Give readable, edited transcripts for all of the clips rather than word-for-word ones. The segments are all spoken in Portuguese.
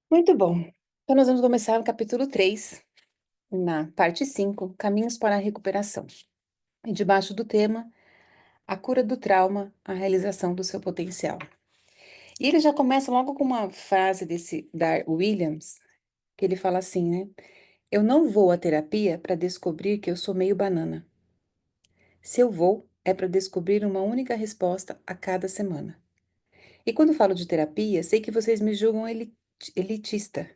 Muito bom. Então, nós vamos começar o capítulo 3, na parte 5, Caminhos para a Recuperação. E debaixo do tema, a cura do trauma, a realização do seu potencial. E ele já começa logo com uma frase desse Dar Williams, que ele fala assim, né? Eu não vou à terapia para descobrir que eu sou meio banana. Se eu vou, é para descobrir uma única resposta a cada semana. E quando falo de terapia, sei que vocês me julgam elitista,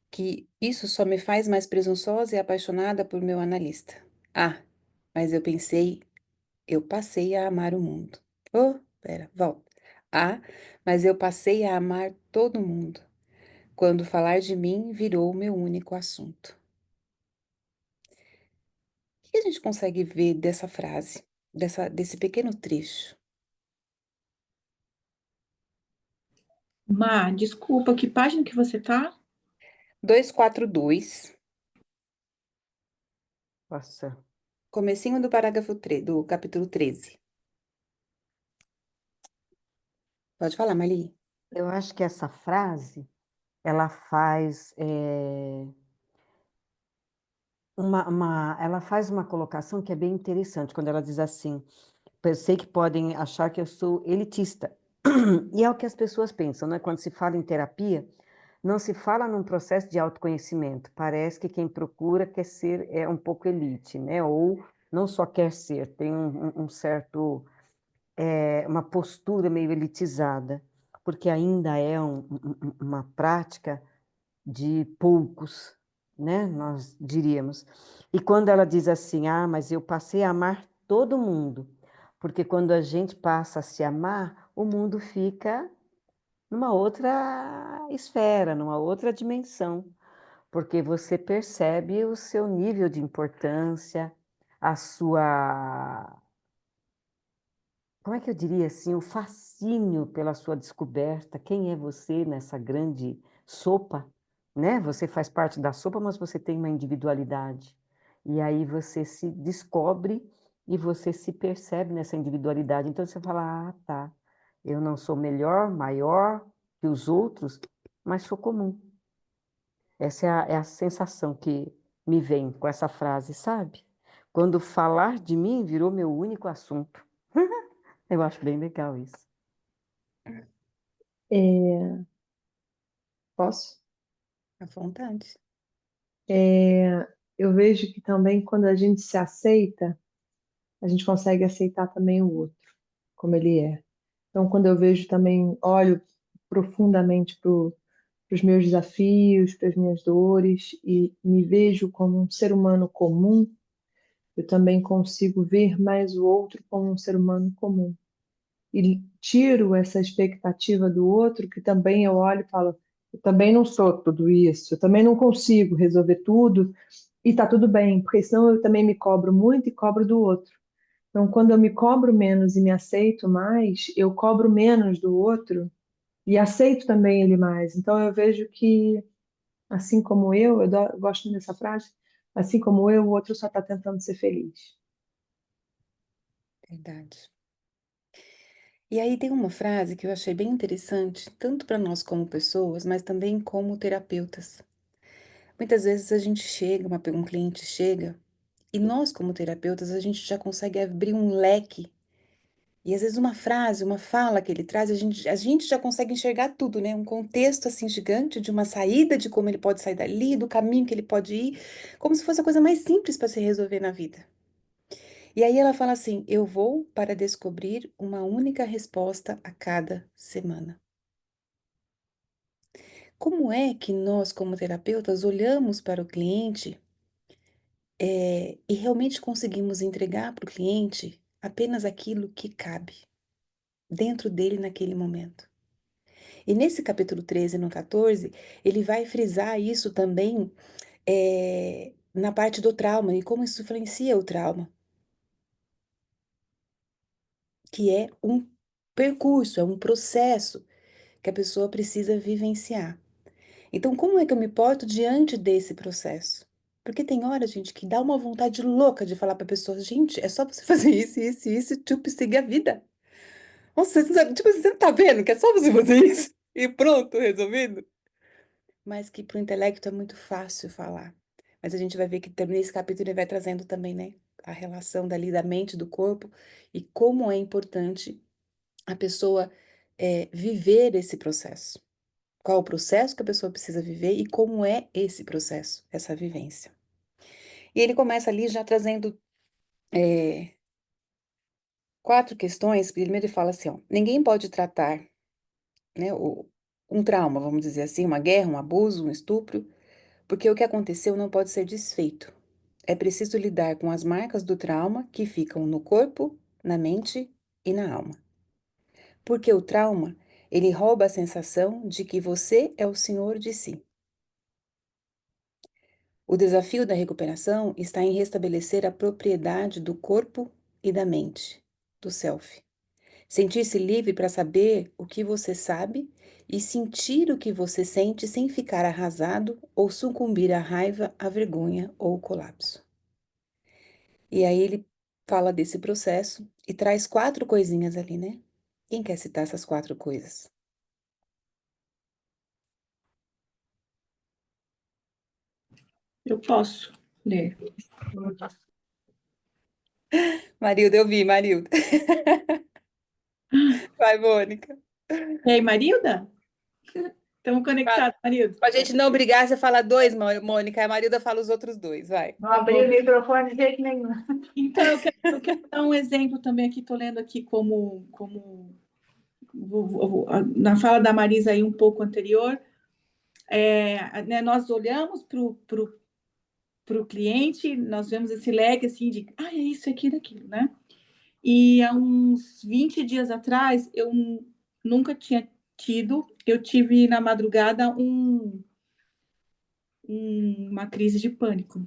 que isso só me faz mais presunçosa e apaixonada por meu analista. Ah, mas eu passei a amar o mundo. Oh, pera, volta. Ah, mas eu passei a amar todo mundo. Quando falar de mim virou o meu único assunto. O que a gente consegue ver dessa frase, desse pequeno trecho? Má, desculpa, que página que você tá? 242, Nossa, comecinho do do capítulo 13. Pode falar, Marli. eu acho que essa frase, ela faz ela faz uma colocação que é bem interessante, quando ela diz assim, eu sei que podem achar que eu sou elitista, e é o que as pessoas pensam, né? Quando se fala em terapia, não se fala num processo de autoconhecimento, parece que quem procura quer ser um pouco elite, né? Ou não só quer ser, tem um certo uma postura meio elitizada, porque ainda é uma prática de poucos, né? Nós diríamos. E quando ela diz assim, ah, mas eu passei a amar todo mundo, porque quando a gente passa a se amar, o mundo fica numa outra esfera, numa outra dimensão, porque você percebe o seu nível de importância, a sua, como é que eu diria assim, o fascínio pela sua descoberta, quem é você nessa grande sopa, né? Você faz parte da sopa, mas você tem uma individualidade. E aí você se descobre e você se percebe nessa individualidade. Então você fala: ah, tá, eu não sou melhor, maior que os outros, mas sou comum. Essa é a sensação que me vem com essa frase, sabe? Quando falar de mim virou meu único assunto. Eu acho bem legal isso. É, posso? À vontade. Eu vejo que também quando a gente se aceita, a gente consegue aceitar também o outro, como ele é. Então, quando eu vejo também, olho profundamente para os meus desafios, para as minhas dores e me vejo como um ser humano comum, eu também consigo ver mais o outro como um ser humano comum. E tiro essa expectativa do outro, que também eu olho e falo, eu também não sou tudo isso, eu também não consigo resolver tudo, e tá tudo bem, porque senão eu também me cobro muito e cobro do outro. Então, quando eu me cobro menos e me aceito mais, eu cobro menos do outro e aceito também ele mais. Então, eu vejo que, assim como eu gosto dessa frase, assim como eu, o outro só está tentando ser feliz. Verdade. E aí tem uma frase que eu achei bem interessante, tanto para nós como pessoas, mas também como terapeutas. Muitas vezes a gente chega, um cliente chega, e nós como terapeutas, a gente já consegue abrir um leque. E às vezes uma frase, uma fala que ele traz, a gente já consegue enxergar tudo, né? Um contexto assim gigante de uma saída, de como ele pode sair dali, do caminho que ele pode ir, como se fosse a coisa mais simples para se resolver na vida. E aí ela fala assim: eu vou para descobrir uma única resposta a cada semana. Como é que nós, como terapeutas, olhamos para o cliente, e realmente conseguimos entregar para o cliente apenas aquilo que cabe dentro dele naquele momento? E nesse capítulo 13 e no 14, ele vai frisar isso também, na parte do trauma e como isso influencia o trauma, que é um percurso, é um processo que a pessoa precisa vivenciar. Então, como é que eu me porto diante desse processo? Porque tem hora, gente, que dá uma vontade louca de falar para a pessoa, gente, é só você fazer isso, tipo, seguir a vida. Nossa, você, tipo, você não tá vendo que é só você fazer isso e pronto, resolvido? mas que para o intelecto é muito fácil falar. Mas a gente vai ver que também nesse capítulo ele vai trazendo também, né, a relação dali da mente, do corpo, e como é importante a pessoa viver esse processo. Qual o processo que a pessoa precisa viver e como é esse processo, essa vivência. E ele começa ali já trazendo 4 questões. Primeiro ele fala assim, ó, ninguém pode tratar, né, um trauma, vamos dizer assim, uma guerra, um abuso, um estupro, porque o que aconteceu não pode ser desfeito. É preciso lidar com as marcas do trauma que ficam no corpo, na mente e na alma. Porque o trauma, ele rouba a sensação de que você é o senhor de si. O desafio da recuperação está em restabelecer a propriedade do corpo e da mente, do self. Sentir-se livre para saber o que você sabe e sentir o que você sente sem ficar arrasado ou sucumbir à raiva, à vergonha ou ao colapso. E aí ele fala desse processo e traz 4 coisinhas ali, né? Quem quer citar essas 4 coisas? Eu posso ler. Marilda, eu vi, Marilda. Vai, Mônica. E aí, Marilda? Estamos conectados, Marilda. Pra gente não brigar, você fala 2, Mônica, e a Marilda fala os outros 2, vai. Não abri o microfone de jeito nenhum. Então, eu quero dar um exemplo também aqui, estou lendo aqui na fala da Marisa aí um pouco anterior, né, nós olhamos para o cliente, nós vemos esse leque assim de, é isso, aquilo, aquilo, né? E há uns 20 dias atrás, eu nunca tinha eu tive na madrugada uma crise de pânico.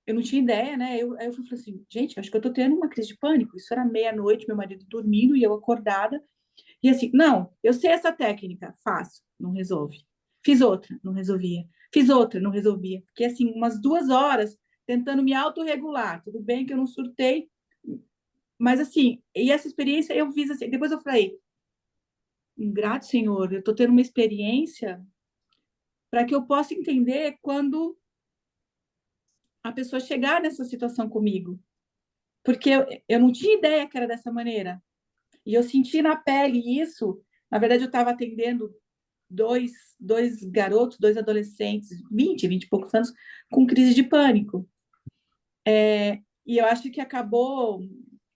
Eu não tinha ideia, né? Aí eu falei assim, gente, acho que eu tô tendo uma crise de pânico. Isso era meia-noite, meu marido dormindo e eu acordada. E assim, não, eu sei essa técnica, faço, não resolve. Fiz outra, não resolvia. Fiz outra, não resolvia. Fiquei assim, umas 2 horas tentando me autorregular. Tudo bem que eu não surtei, mas assim, e essa experiência eu fiz assim. Depois eu falei, ingrato, Senhor, eu tô tendo uma experiência para que eu possa entender quando a pessoa chegar nessa situação comigo. Porque eu não tinha ideia que era dessa maneira. E eu senti na pele isso. Na verdade, eu estava atendendo dois garotos, 2 adolescentes, 20 e poucos anos, com crise de pânico. E eu acho que acabou,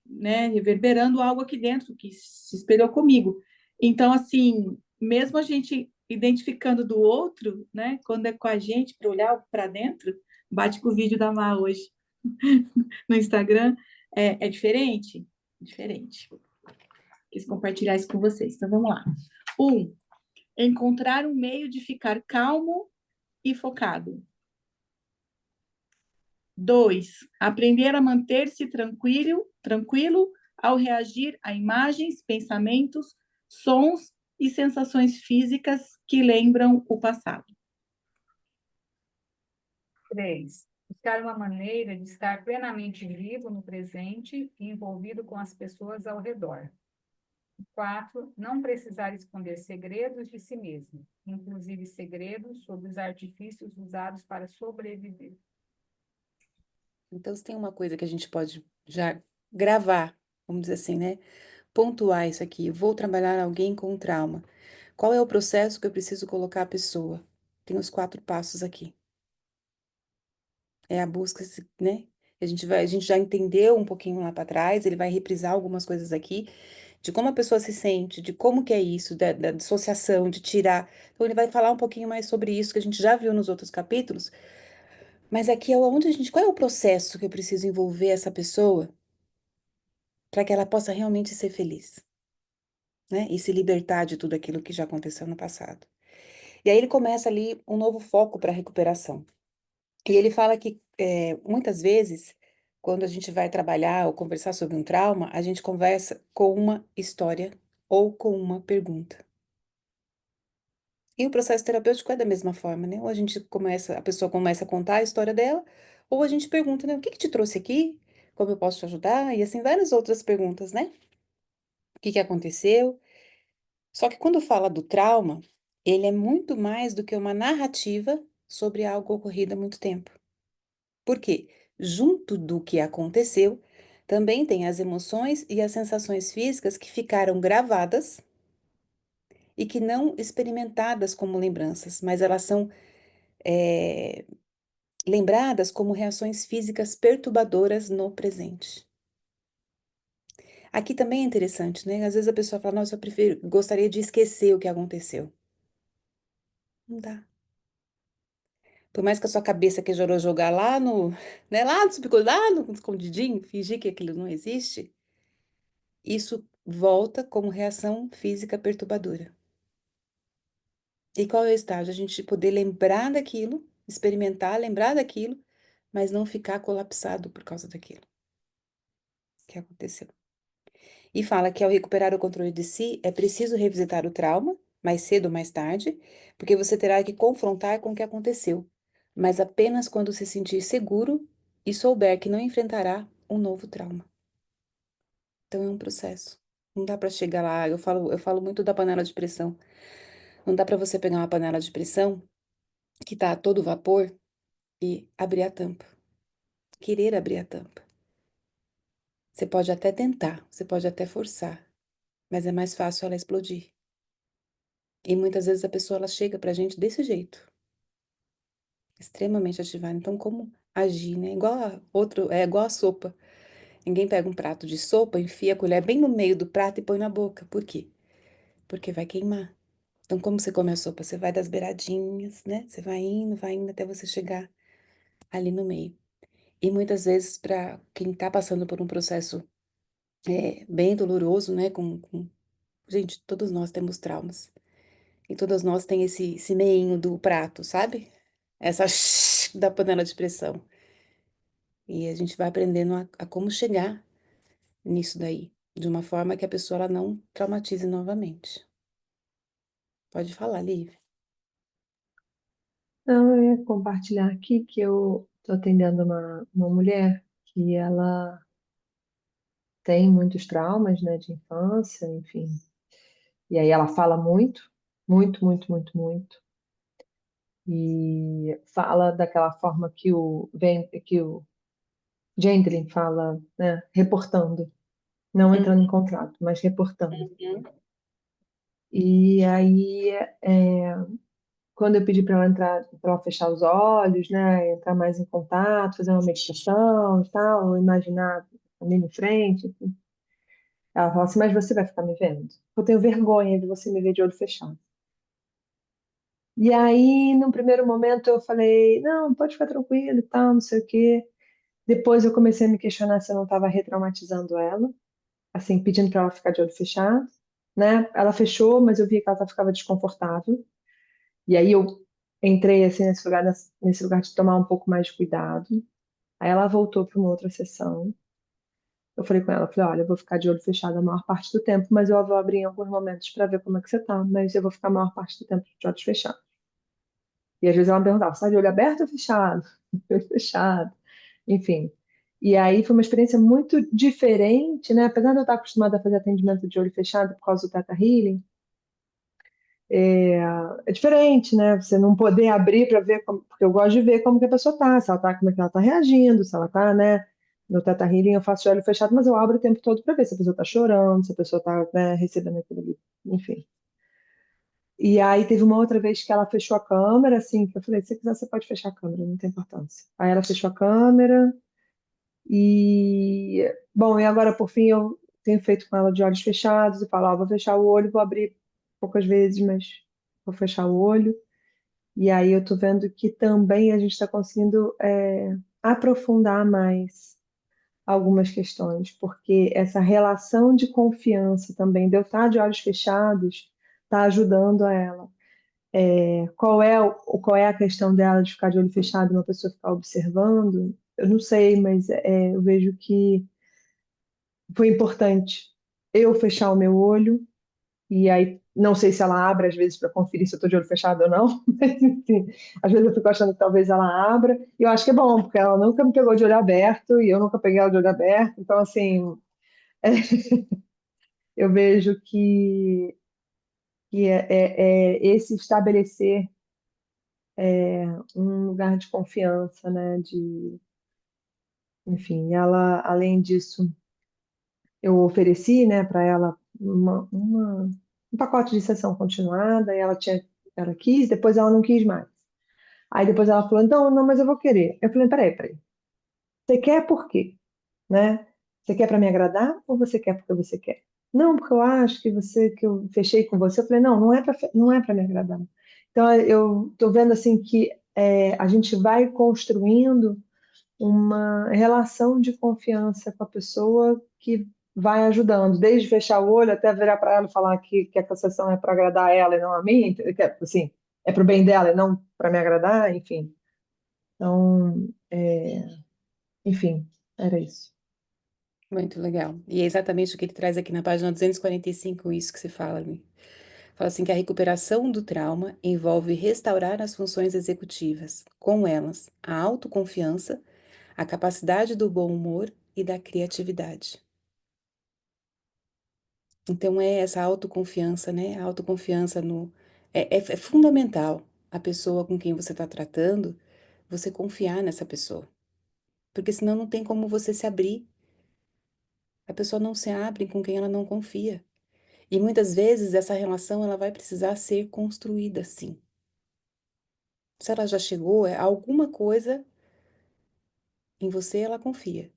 né, reverberando algo aqui dentro que se espelhou comigo. Então, assim, mesmo a gente identificando do outro, né, quando é com a gente, para olhar para dentro, bate com o vídeo da Má hoje no Instagram, é diferente? Diferente. Quis compartilhar isso com vocês. Então, vamos lá. 1. Encontrar um meio de ficar calmo e focado. 2. Aprender a manter-se tranquilo ao reagir a imagens, pensamentos, sons e sensações físicas que lembram o passado. 3. Buscar uma maneira de estar plenamente vivo no presente e envolvido com as pessoas ao redor. 4. Não precisar esconder segredos de si mesmo, inclusive segredos sobre os artifícios usados para sobreviver. Então, se tem uma coisa que a gente pode já gravar, vamos dizer assim, né? Pontuar isso aqui. Eu vou trabalhar alguém com trauma. Qual é o processo que eu preciso colocar a pessoa? Tem os 4 passos aqui. É a busca, né? A gente já entendeu um pouquinho lá para trás, ele vai reprisar algumas coisas aqui, de como a pessoa se sente, de como que é isso, da dissociação, de tirar. Então, ele vai falar um pouquinho mais sobre isso, que a gente já viu nos outros capítulos, mas aqui é onde a gente, qual é o processo que eu preciso envolver essa pessoa para que ela possa realmente ser feliz, né? E se libertar de tudo aquilo que já aconteceu no passado. E aí ele começa ali um novo foco para a recuperação. E ele fala que muitas vezes, quando a gente vai trabalhar ou conversar sobre um trauma, a gente conversa com uma história ou com uma pergunta. E o processo terapêutico é da mesma forma, né? Ou a pessoa começa a contar a história dela, ou a gente pergunta, né? O que que te trouxe aqui? Como eu posso te ajudar? E assim, várias outras perguntas, né? O que que aconteceu? Só que quando fala do trauma, ele é muito mais do que uma narrativa sobre algo ocorrido há muito tempo. Por quê? Junto do que aconteceu, também tem as emoções e as sensações físicas que ficaram gravadas e que não experimentadas como lembranças, mas elas são eh, lembradas como reações físicas perturbadoras no presente. Aqui também é interessante, né? Às vezes a pessoa fala, nossa, gostaria de esquecer o que aconteceu. Não dá. Por mais que a sua cabeça queira jogar lá no, né, lá no subconsciente, lá no escondidinho, fingir que aquilo não existe, isso volta como reação física perturbadora. E qual é o estágio? A gente poder lembrar daquilo, experimentar, lembrar daquilo, mas não ficar colapsado por causa daquilo que aconteceu. E fala que ao recuperar o controle de si, é preciso revisitar o trauma, mais cedo ou mais tarde, porque você terá que confrontar com o que aconteceu, mas apenas quando se sentir seguro e souber que não enfrentará um novo trauma. Então é um processo. Não dá para chegar lá. Eu falo muito da panela de pressão. Não dá para você pegar uma panela de pressão que está a todo vapor e abrir a tampa. Querer abrir a tampa. Você pode até tentar, você pode até forçar, mas é mais fácil ela explodir. E muitas vezes a pessoa ela chega pra gente desse jeito, extremamente ativada. Então, como agir, né? É igual a sopa. Ninguém pega um prato de sopa, enfia a colher bem no meio do prato e põe na boca. Por quê? Porque vai queimar. Então, como você come a sopa? Você vai das beiradinhas, né? Você vai indo até você chegar ali no meio. E muitas vezes, para quem tá passando por um processo bem doloroso, né? Gente, todos nós temos traumas. E todas nós tem esse meinho do prato, sabe? Essa da panela de pressão. E a gente vai aprendendo a como chegar nisso daí, de uma forma que a pessoa ela não traumatize novamente. Pode falar, Liv. Então, eu ia compartilhar aqui que eu estou atendendo uma mulher que ela tem muitos traumas, né, de infância, enfim. E aí ela fala muito, muito, muito, muito, muito. E fala daquela forma que o Gendlin fala, né, reportando, não entrando em contrato, mas reportando. Uhum. E aí, quando eu pedi para ela entrar, para ela fechar os olhos, né, entrar mais em contato, fazer uma meditação e tal, imaginar a minha em frente, enfim. Ela fala assim, mas você vai ficar me vendo? Eu tenho vergonha de você me ver de olho fechado. E aí, num primeiro momento, eu falei, não, pode ficar tranquilo e tal, não sei o quê. Depois eu comecei a me questionar se eu não estava retraumatizando ela, assim, pedindo para ela ficar de olho fechado, né? Ela fechou, mas eu vi que ela ficava desconfortável. E aí eu entrei assim nesse lugar de tomar um pouco mais de cuidado. Aí ela voltou para uma outra sessão. Eu falei com ela, falei, olha, eu vou ficar de olho fechado a maior parte do tempo, mas eu vou abrir em alguns momentos para ver como é que você tá, mas eu vou ficar a maior parte do tempo de olhos fechados. E às vezes ela me perguntava, você tá de olho aberto ou fechado? De olho fechado. Enfim. E aí foi uma experiência muito diferente, né? Apesar de eu estar acostumada a fazer atendimento de olho fechado por causa do Theta Healing, é diferente, né? Você não poder abrir para ver como, porque eu gosto de ver como que a pessoa tá, se ela tá, como é que ela tá reagindo, se ela tá, né? No Theta Healing eu faço de olho fechado, mas eu abro o tempo todo para ver se a pessoa tá chorando, se a pessoa tá, né, recebendo aquilo ali, enfim. E aí teve uma outra vez que ela fechou a câmera, assim, que eu falei, se você quiser você pode fechar a câmera, não tem importância. Aí ela fechou a câmera e, bom, e agora por fim eu tenho feito com ela de olhos fechados, eu falo, ó, vou fechar o olho, vou abrir poucas vezes, mas vou fechar o olho. E aí eu tô vendo que também a gente está conseguindo aprofundar mais algumas questões, porque essa relação de confiança também, de eu estar de olhos fechados, está ajudando a ela. Qual é a questão dela de ficar de olho fechado e uma pessoa ficar observando? Eu não sei, mas eu vejo que foi importante eu fechar o meu olho e aí não sei se ela abre às vezes para conferir se eu estou de olho fechado ou não, mas enfim, às vezes eu fico achando que talvez ela abra e eu acho que é bom, porque ela nunca me pegou de olho aberto e eu nunca peguei ela de olho aberto, então assim, eu vejo que que é esse estabelecer um lugar de confiança, né? Enfim, ela, além disso, eu ofereci, né, para ela um pacote de sessão continuada, e ela quis, depois ela não quis mais. Aí depois ela falou, então, não, mas eu vou querer. Eu falei, peraí. Você quer por quê? Né? Você quer para me agradar ou você quer porque você quer? Não, porque eu acho que eu fechei com você. Eu falei, não, não é para me agradar. Então eu tô vendo assim que a gente vai construindo uma relação de confiança com a pessoa que vai ajudando, desde fechar o olho até virar para ela e falar que a concessão é para agradar ela e não a mim, que assim, é para o bem dela e não para me agradar, enfim. Então, enfim, era isso. Muito legal. E é exatamente o que ele traz aqui na página 245, isso que se fala ali. Fala assim que a recuperação do trauma envolve restaurar as funções executivas, com elas a autoconfiança, a capacidade do bom humor e da criatividade. Então é essa autoconfiança, né? A autoconfiança no é fundamental a pessoa com quem você está tratando, você confiar nessa pessoa, porque senão não tem como você se abrir. A pessoa não se abre com quem ela não confia. E muitas vezes essa relação ela vai precisar ser construída assim. Se ela já chegou, alguma coisa em você ela confia,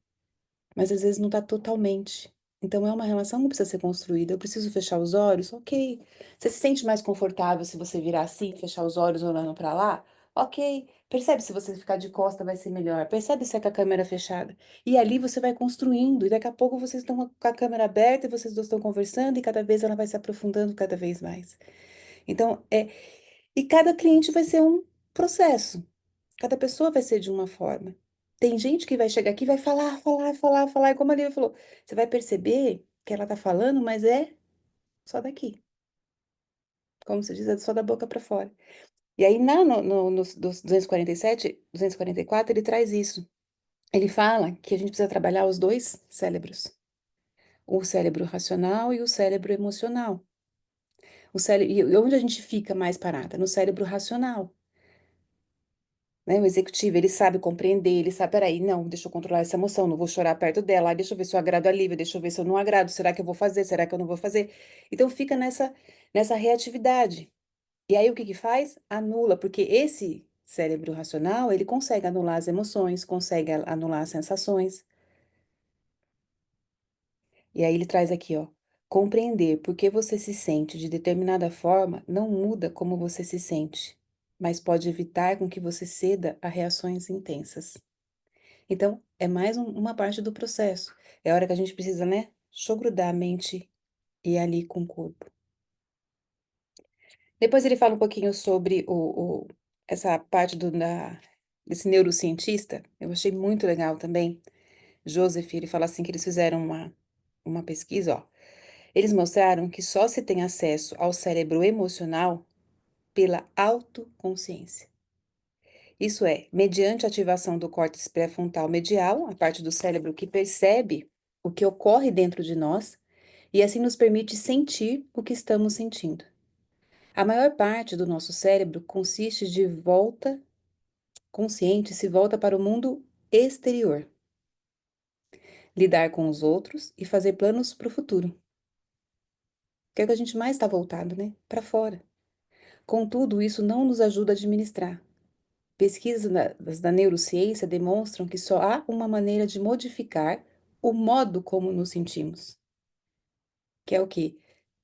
mas às vezes não está totalmente. Então é uma relação que precisa ser construída. Eu preciso fechar os olhos? Ok. Você se sente mais confortável se você virar assim, fechar os olhos olhando para lá? Ok. Percebe se você ficar de costa vai ser melhor. Percebe se é com a câmera fechada. E ali você vai construindo. E daqui a pouco vocês estão com a câmera aberta e vocês dois estão conversando e cada vez ela vai se aprofundando cada vez mais. Então, e cada cliente vai ser um processo. Cada pessoa vai ser de uma forma. Tem gente que vai chegar aqui e vai falar, falar, falar, falar. E como a Lívia falou, você vai perceber que ela tá falando, mas é só daqui. Como se diz, é só da boca para fora. E aí, nos 247, 244, ele traz isso. Ele fala que a gente precisa trabalhar os dois cérebros. O cérebro racional e o cérebro emocional. E onde a gente fica mais parada? No cérebro racional. Né? O executivo, ele sabe compreender, ele sabe, peraí, não, deixa eu controlar essa emoção, não vou chorar perto dela, deixa eu ver se eu agrado a Lívia, deixa eu ver se eu não agrado, será que eu vou fazer, será que eu não vou fazer? Então fica nessa reatividade. E aí o que que faz? Anula, porque esse cérebro racional, ele consegue anular as emoções, consegue anular as sensações. E aí ele traz aqui, ó, compreender por que você se sente de determinada forma não muda como você se sente, mas pode evitar com que você ceda a reações intensas. Então, é mais uma parte do processo. É a hora que a gente precisa, né, grudar a mente e ir ali com o corpo. Depois ele fala um pouquinho sobre essa parte desse neurocientista. Eu achei muito legal também. Joseph, ele fala assim que eles fizeram uma pesquisa, ó. Eles mostraram que só se tem acesso ao cérebro emocional pela autoconsciência. Isso é, mediante a ativação do córtex pré-frontal medial, a parte do cérebro que percebe o que ocorre dentro de nós e assim nos permite sentir o que estamos sentindo. A maior parte do nosso cérebro consiste de volta consciente, se volta para o mundo exterior, lidar com os outros e fazer planos para o futuro. Que é o que a gente mais está voltado, né? Para fora. Contudo, isso não nos ajuda a administrar. Pesquisas da neurociência demonstram que só há uma maneira de modificar o modo como nos sentimos, que é o quê?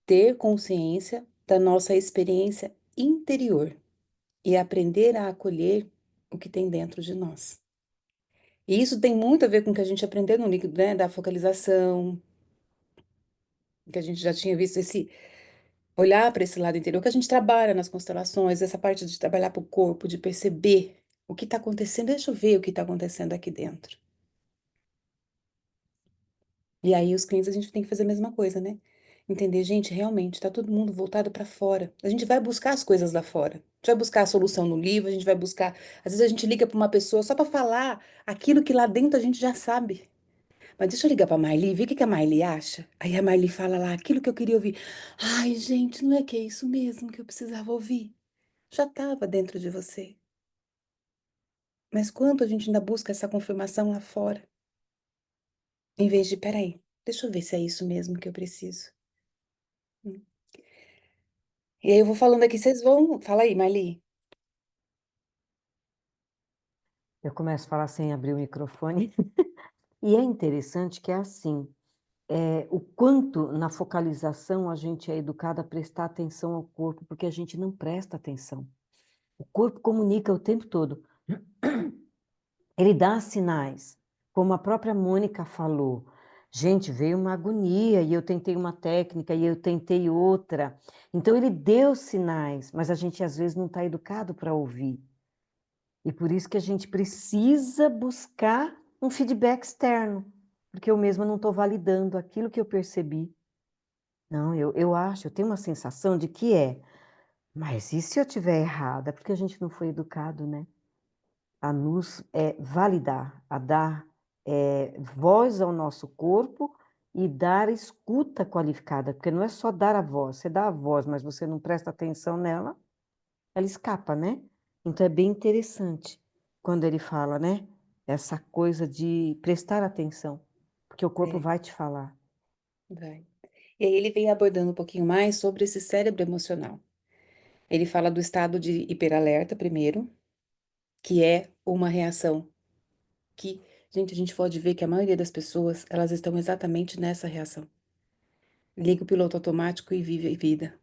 Ter consciência da nossa experiência interior e aprender a acolher o que tem dentro de nós. E isso tem muito a ver com o que a gente aprendeu no livro, né, da focalização, que a gente já tinha visto esse olhar para esse lado interior, que a gente trabalha nas constelações, essa parte de trabalhar para o corpo, de perceber o que está acontecendo, deixa eu ver o que está acontecendo aqui dentro. E aí os clientes a gente tem que fazer a mesma coisa, né? Entender, gente, realmente tá todo mundo voltado para fora. A gente vai buscar as coisas lá fora. A gente vai buscar a solução no livro, a gente vai buscar. Às vezes a gente liga para uma pessoa só para falar aquilo que lá dentro a gente já sabe. Mas deixa eu ligar pra Marli, ver o que que a Marli acha. Aí a Marli fala lá aquilo que eu queria ouvir. Ai, gente, não é que é isso mesmo que eu precisava ouvir? Já estava dentro de você. Mas quanto a gente ainda busca essa confirmação lá fora? Em vez de, peraí, deixa eu ver se é isso mesmo que eu preciso. Hum. E aí eu vou falando aqui, vocês vão. Fala aí, Marli. Eu começo a falar sem abrir o microfone. E é interessante que é assim, o quanto na focalização a gente é educado a prestar atenção ao corpo, porque a gente não presta atenção. O corpo comunica o tempo todo. Ele dá sinais, como a própria Mônica falou. Gente, veio uma agonia e eu tentei uma técnica e eu tentei outra. Então ele deu sinais, mas a gente às vezes não está educado para ouvir. E por isso que a gente precisa buscar um feedback externo, porque eu mesma não estou validando aquilo que eu percebi. Não, eu acho, eu tenho uma sensação de que mas e se eu estiver errada? Porque a gente não foi educado, né? A nos validar, a dar voz ao nosso corpo e dar escuta qualificada, porque não é só dar a voz, você dá a voz, mas você não presta atenção nela, ela escapa, né? Então é bem interessante quando ele fala, né? Essa coisa de prestar atenção, porque o corpo É, vai te falar. vai. E aí ele vem abordando um pouquinho mais sobre esse cérebro emocional. Ele fala do estado de hiperalerta primeiro, que é uma reação que, gente, a gente pode ver que a maioria das pessoas, elas estão exatamente nessa reação. Liga o piloto automático e vive a vida.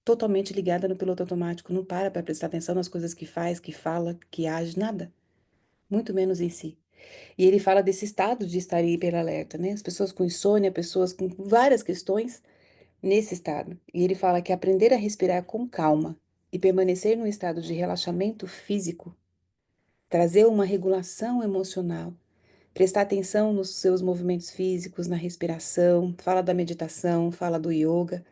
Totalmente ligada no piloto automático, não para prestar atenção nas coisas que faz, que fala, que age, nada. Muito menos em si. E ele fala desse estado de estar hiperalerta, né? As pessoas com insônia, pessoas com várias questões nesse estado. E ele fala que aprender a respirar com calma e permanecer num estado de relaxamento físico, trazer uma regulação emocional, prestar atenção nos seus movimentos físicos, na respiração, fala da meditação, fala do yoga,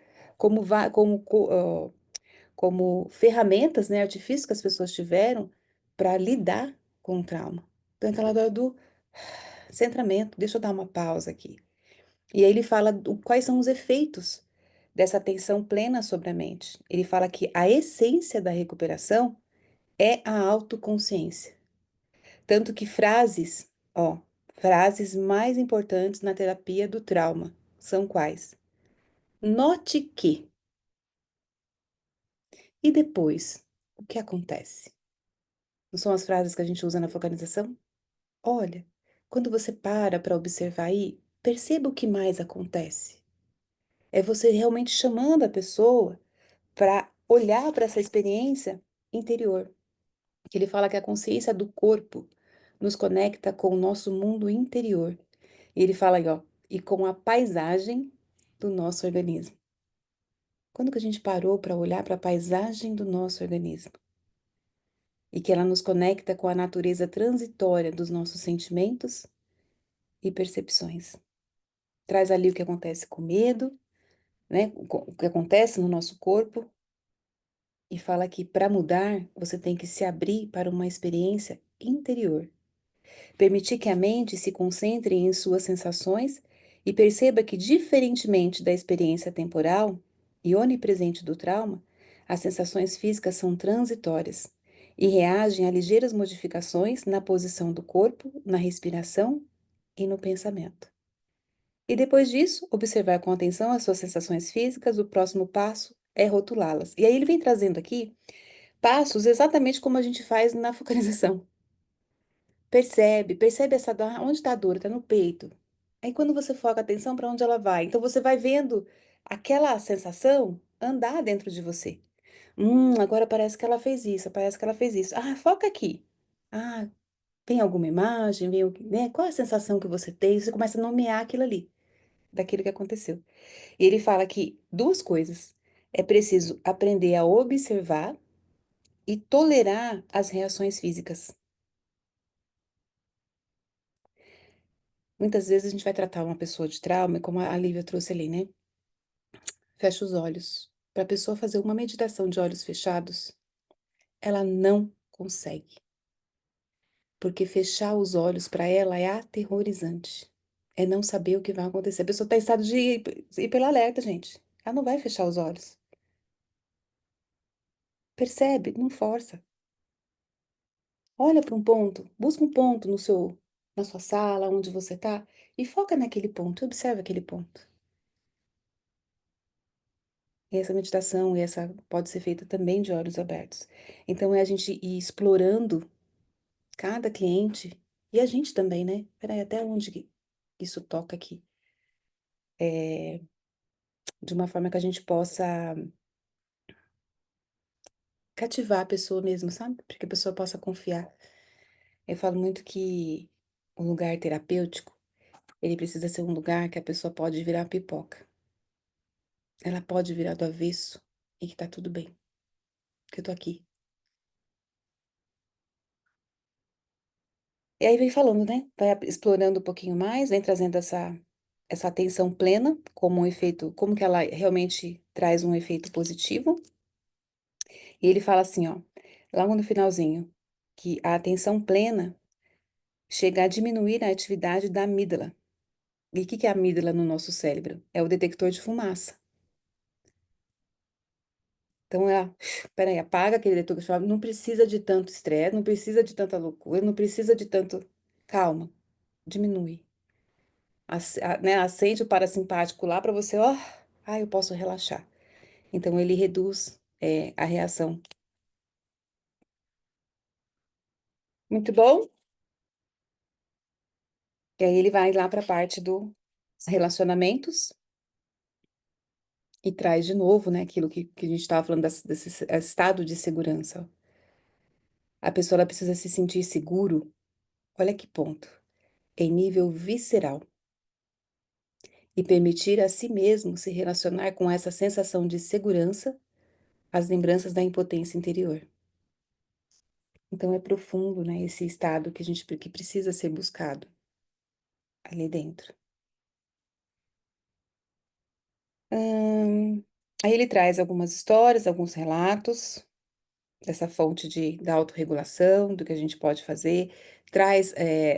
como ferramentas, né, artifícios que as pessoas tiveram para lidar com o trauma. Então, aquela hora do centramento, deixa eu dar uma pausa aqui. E aí ele fala quais são os efeitos dessa atenção plena sobre a mente. Ele fala que a essência da recuperação é a autoconsciência. Tanto que frases mais importantes na terapia do trauma são quais? Note que. E depois, o que acontece? Não são as frases que a gente usa na focalização? Olha, quando você para observar aí, perceba o que mais acontece. É você realmente chamando a pessoa para olhar para essa experiência interior. Que ele fala que a consciência do corpo nos conecta com o nosso mundo interior. E ele fala aí, ó, e com a paisagem do nosso organismo. Quando que a gente parou para olhar para a paisagem do nosso organismo? E que ela nos conecta com a natureza transitória dos nossos sentimentos e percepções. Traz ali o que acontece com medo, né? O que acontece no nosso corpo, e fala que para mudar, você tem que se abrir para uma experiência interior. Permitir que a mente se concentre em suas sensações e perceba que, diferentemente da experiência temporal e onipresente do trauma, as sensações físicas são transitórias e reagem a ligeiras modificações na posição do corpo, na respiração e no pensamento. E depois disso, observar com atenção as suas sensações físicas, o próximo passo é rotulá-las. E aí ele vem trazendo aqui passos exatamente como a gente faz na focalização. Percebe essa dor, onde está a dor? Está no peito. Aí quando você foca a atenção para onde ela vai, então você vai vendo aquela sensação andar dentro de você. Agora parece que ela fez isso, parece que ela fez isso. Ah, foca aqui. Ah, vem alguma imagem, né? Qual é a sensação que você tem? Você começa a nomear aquilo ali, daquilo que aconteceu. E ele fala que duas coisas. É preciso aprender a observar e tolerar as reações físicas. Muitas vezes a gente vai tratar uma pessoa de trauma, como a Lívia trouxe ali, né? Fecha os olhos. Para a pessoa fazer uma meditação de olhos fechados, ela não consegue. Porque fechar os olhos para ela é aterrorizante. É não saber o que vai acontecer. A pessoa está em estado de hiperalerta, gente. Ela não vai fechar os olhos. Percebe? Não força. Olha para um ponto, busca um ponto na sua sala, onde você está, e foca naquele ponto, e observa aquele ponto. E essa meditação, essa pode ser feita também de olhos abertos. Então, é a gente ir explorando cada cliente, e a gente também, né? Peraí, até onde que isso toca aqui? De uma forma que a gente possa cativar a pessoa mesmo, sabe? Para que a pessoa possa confiar. Eu falo muito que o lugar terapêutico, ele precisa ser um lugar que a pessoa pode virar pipoca. Ela pode virar do avesso e que tá tudo bem, que eu tô aqui. E aí vem falando, né? Vai explorando um pouquinho mais, vem trazendo essa atenção plena como um efeito, como que ela realmente traz um efeito positivo. E ele fala assim, ó, logo no finalzinho, que a atenção plena chega a diminuir a atividade da amígdala. E o que que é a amígdala no nosso cérebro? É o detector de fumaça. Então, ela, peraí, apaga aquele detector de fumaça, não precisa de tanto estresse, não precisa de tanta loucura, não precisa de tanto. Calma, diminui. Né, acende o parasimpático lá para você, ó, eu posso relaxar. Então, ele reduz a reação. Muito bom? E aí ele vai lá para a parte dos relacionamentos e traz de novo, né, aquilo que a gente estava falando desse estado de segurança. Ó. A pessoa ela precisa se sentir seguro, olha que ponto, em nível visceral. E permitir a si mesmo se relacionar com essa sensação de segurança, as lembranças da impotência interior. Então é profundo, né, esse estado que precisa ser buscado ali dentro. Aí ele traz algumas histórias, alguns relatos dessa fonte da autorregulação, do que a gente pode fazer, traz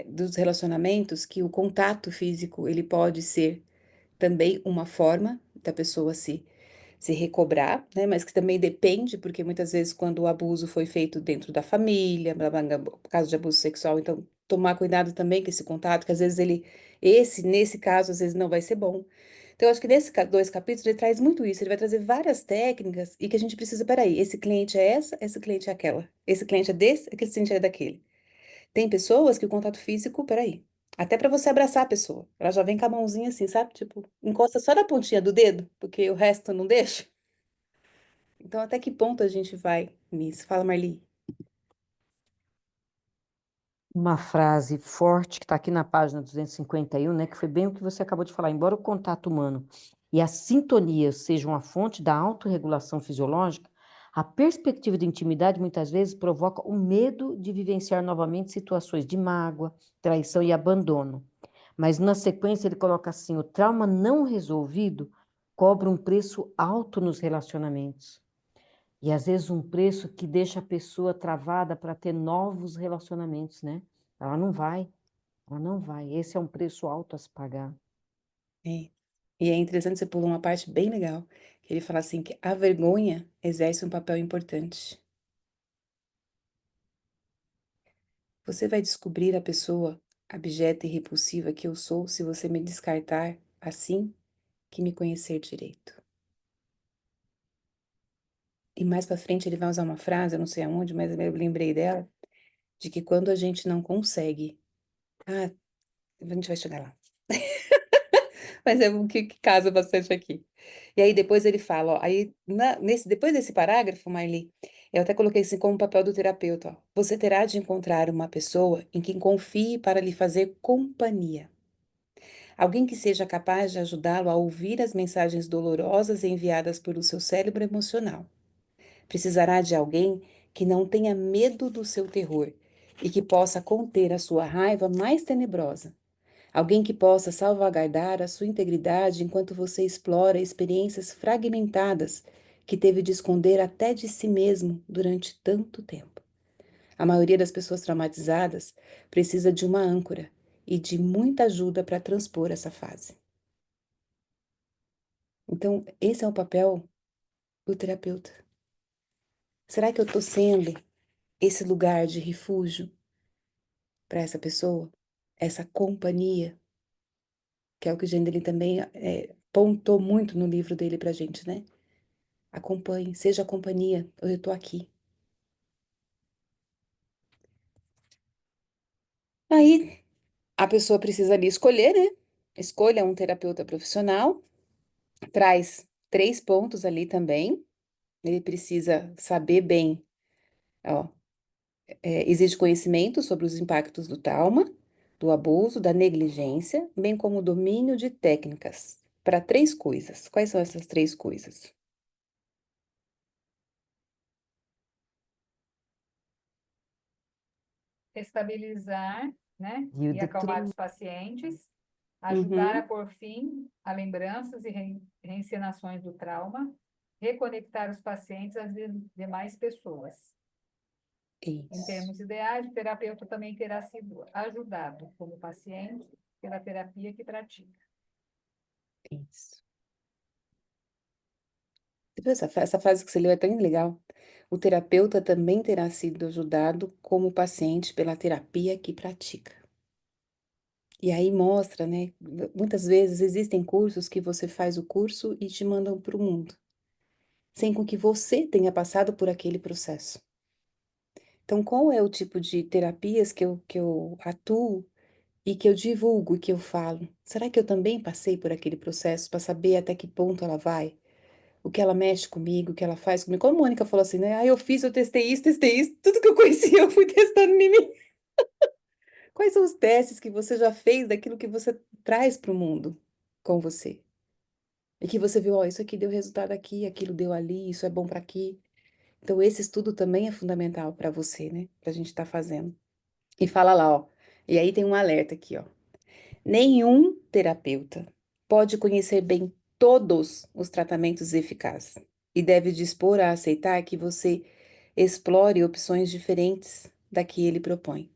dos relacionamentos que o contato físico ele pode ser também uma forma da pessoa se recobrar, né? Mas que também depende, porque muitas vezes quando o abuso foi feito dentro da família, blá, blá, blá, caso de abuso sexual, então tomar cuidado também com esse contato, que às vezes nesse caso, às vezes não vai ser bom. Então, eu acho que nesses dois capítulos ele traz muito isso, ele vai trazer várias técnicas e que a gente precisa, peraí, esse cliente é esse cliente é aquela, esse cliente é desse, aquele cliente é daquele. Tem pessoas que o contato físico, peraí, até pra você abraçar a pessoa, ela já vem com a mãozinha assim, sabe? Tipo, encosta só na pontinha do dedo, porque o resto não deixa. Então, até que ponto a gente vai nisso? Fala, Marli. Uma frase forte que está aqui na página 251, né, que foi bem o que você acabou de falar. Embora o contato humano e a sintonia sejam a fonte da autorregulação fisiológica, a perspectiva de intimidade muitas vezes provoca o medo de vivenciar novamente situações de mágoa, traição e abandono. Mas na sequência ele coloca assim: o trauma não resolvido cobra um preço alto nos relacionamentos. E às vezes um preço que deixa a pessoa travada para ter novos relacionamentos, né? Ela não vai, ela não vai. Esse é um preço alto a se pagar. É. E é interessante, você pulou uma parte bem legal, que ele fala assim, que a vergonha exerce um papel importante. Você vai descobrir a pessoa abjeta e repulsiva que eu sou se você me descartar assim que me conhecer direito. E mais pra frente ele vai usar uma frase, eu não sei aonde, mas eu lembrei dela, de que quando a gente não consegue, ah, a gente vai chegar lá. Mas é o que casa bastante aqui. E aí depois ele fala, ó, aí depois desse parágrafo, Marli, eu até coloquei assim como papel do terapeuta, ó, você terá de encontrar uma pessoa em quem confie para lhe fazer companhia. Alguém que seja capaz de ajudá-lo a ouvir as mensagens dolorosas enviadas por o seu cérebro emocional. Precisará de alguém que não tenha medo do seu terror e que possa conter a sua raiva mais tenebrosa. Alguém que possa salvaguardar a sua integridade enquanto você explora experiências fragmentadas que teve de esconder até de si mesmo durante tanto tempo. A maioria das pessoas traumatizadas precisa de uma âncora, e de muita ajuda para transpor essa fase. Então, esse é o papel do terapeuta. Será que eu estou sendo esse lugar de refúgio para essa pessoa? Essa companhia? Que é o que o Gendelin também pontou muito no livro dele pra gente, né? Acompanhe, seja a companhia, eu tô aqui. Aí a pessoa precisa ali escolher, né? Escolha um terapeuta profissional, traz 3 pontos ali também. Ele precisa saber bem, ó, exige conhecimento sobre os impactos do trauma, do abuso, da negligência, bem como o domínio de técnicas para 3 coisas. Quais são essas 3 coisas? Estabilizar, né, E o e do acalmar os pacientes, ajudar a Uhum. pôr fim a lembranças e reencenações do trauma, reconectar os pacientes às demais pessoas. Em Isso, termos ideais, o terapeuta também terá sido ajudado como paciente pela terapia que pratica. isso. Você viu essa frase que você leu é tão legal. O terapeuta também terá sido ajudado como paciente pela terapia que pratica. E aí mostra, né? Muitas vezes existem cursos que você faz o curso e te mandam para o mundo, sem com que você tenha passado por aquele processo. Então, qual é o tipo de terapias que eu atuo e que eu divulgo e que eu falo? Será que eu também passei por aquele processo para saber até que ponto ela vai? O que ela mexe comigo, o que ela faz comigo? Como a Mônica falou assim, né? Ah, eu testei isso, tudo que eu conhecia eu fui testando em mim. Quais são os testes que você já fez daquilo que você traz para o mundo com você? E que você viu, ó, isso aqui deu resultado aqui, aquilo deu ali, isso é bom para aqui. Então, esse estudo também é fundamental para você, né? Pra gente estar fazendo. E fala lá, ó. E aí tem um alerta aqui, ó. Nenhum terapeuta pode conhecer bem todos os tratamentos eficazes e deve dispor a aceitar que você explore opções diferentes da que ele propõe.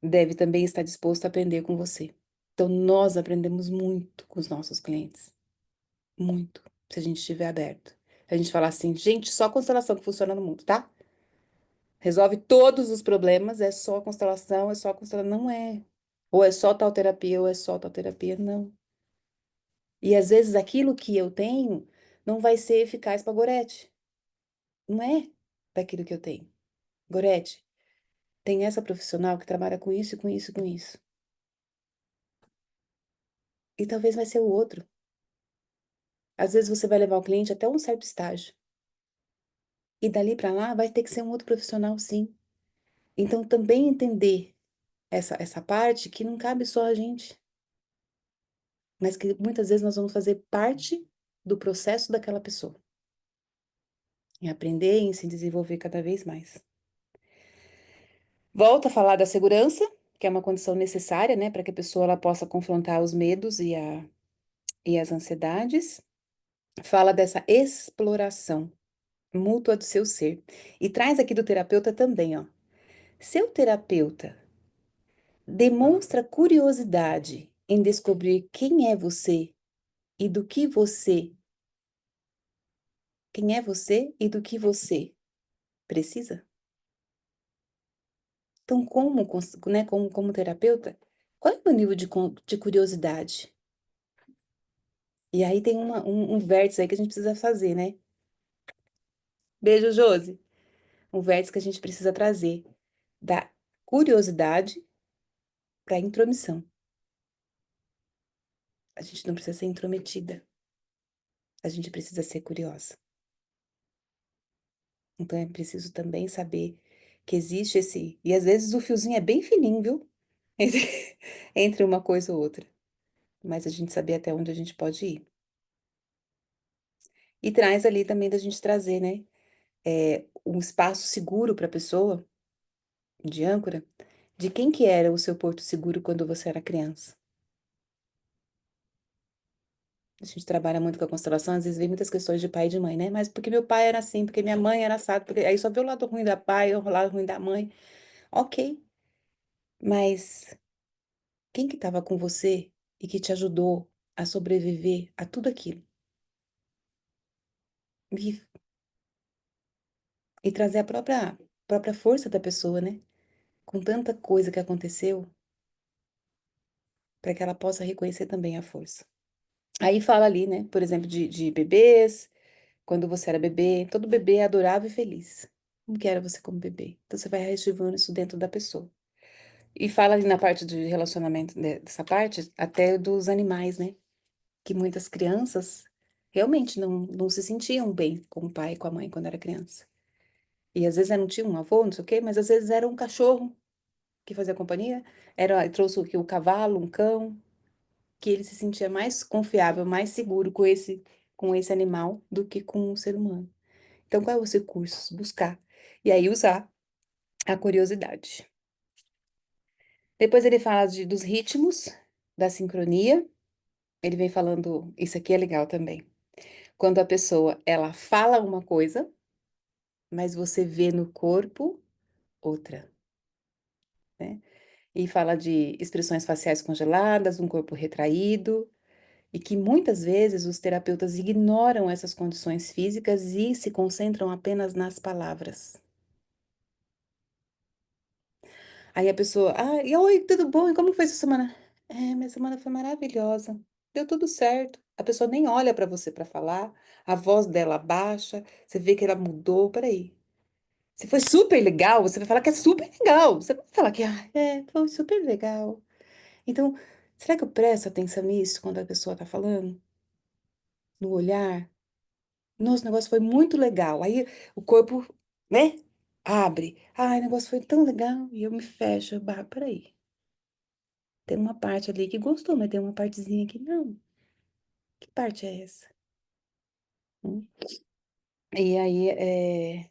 Deve também estar disposto a aprender com você. Então, nós aprendemos muito com os nossos clientes. Muito, se a gente estiver aberto. A gente falar assim, gente, só constelação que funciona no mundo, tá? Resolve todos os problemas, é só constelação, é só constelação. Não é. Ou é só tal terapia, ou é só tal terapia. Não. E às vezes aquilo que eu tenho não vai ser eficaz para Gorete. Não é daquilo que eu tenho. Gorete, tem essa profissional que trabalha com isso, com isso, com isso. E talvez vai ser o outro. Às vezes você vai levar o cliente até um certo estágio. E dali para lá vai ter que ser um outro profissional, sim. Então também entender essa parte que não cabe só a gente, mas que muitas vezes nós vamos fazer parte do processo daquela pessoa. Em aprender e em se desenvolver cada vez mais. Volta a falar da segurança, que é uma condição necessária, né, para que a pessoa ela possa confrontar os medos e as ansiedades. Fala dessa exploração mútua do seu ser. E traz aqui do terapeuta também, ó. Seu terapeuta demonstra curiosidade em descobrir quem é você e do que você, quem é você e do que você precisa? Então, né, como terapeuta, qual é o meu nível de curiosidade? E aí tem um vértice aí que a gente precisa fazer, né? Beijo, Josi. Um vértice que a gente precisa trazer da curiosidade para a intromissão. A gente não precisa ser intrometida. A gente precisa ser curiosa. Então é preciso também saber que existe esse. E às vezes o fiozinho é bem fininho, viu? Entre uma coisa ou outra. Mas a gente saber até onde a gente pode ir. E traz ali também da gente trazer, né? Um espaço seguro para a pessoa, de âncora, de quem que era o seu porto seguro quando você era criança. A gente trabalha muito com a constelação, às vezes vem muitas questões de pai e de mãe, né? Mas porque meu pai era assim, porque minha mãe era assado, porque aí só vê o lado ruim da pai, o lado ruim da mãe. Ok. Mas quem que estava com você e que te ajudou a sobreviver a tudo aquilo? E, e trazer a própria força da pessoa, né? Com tanta coisa que aconteceu, para que ela possa reconhecer também a força. Aí fala ali, né? Por exemplo, de bebês, quando você era bebê, todo bebê é adorável e feliz. Como que era você como bebê? Então você vai reativando isso dentro da pessoa. E fala ali na parte de relacionamento, né, dessa parte, até dos animais, né? Que muitas crianças realmente não se sentiam bem com o pai e com a mãe quando era criança. E às vezes não tinha um avô, não sei o quê, mas às vezes era um cachorro que fazia companhia, trouxe o cavalo, um cão, que ele se sentia mais confiável, mais seguro com esse animal do que com o ser humano. Então, qual é os recursos? Buscar. E aí usar a curiosidade. Depois ele fala dos ritmos, da sincronia. Ele vem falando, isso aqui é legal também. Quando a pessoa, ela fala uma coisa, mas você vê no corpo outra, né? E fala de expressões faciais congeladas, um corpo retraído, e que muitas vezes os terapeutas ignoram essas condições físicas e se concentram apenas nas palavras. Aí a pessoa, e oi, tudo bom? E como foi sua semana? Minha semana foi maravilhosa. Deu tudo certo. A pessoa nem olha para você para falar, a voz dela baixa, você vê que ela mudou. Peraí. Se foi super legal, você vai falar que é super legal. Você não vai falar que, foi super legal. Então, será que eu presto atenção nisso quando a pessoa tá falando? No olhar? Nossa, o negócio foi muito legal. Aí o corpo, né, abre. Ai, o negócio foi tão legal. E eu me fecho. Peraí. Tem uma parte ali que gostou, mas tem uma partezinha que não. Que parte é essa? Hum? E aí,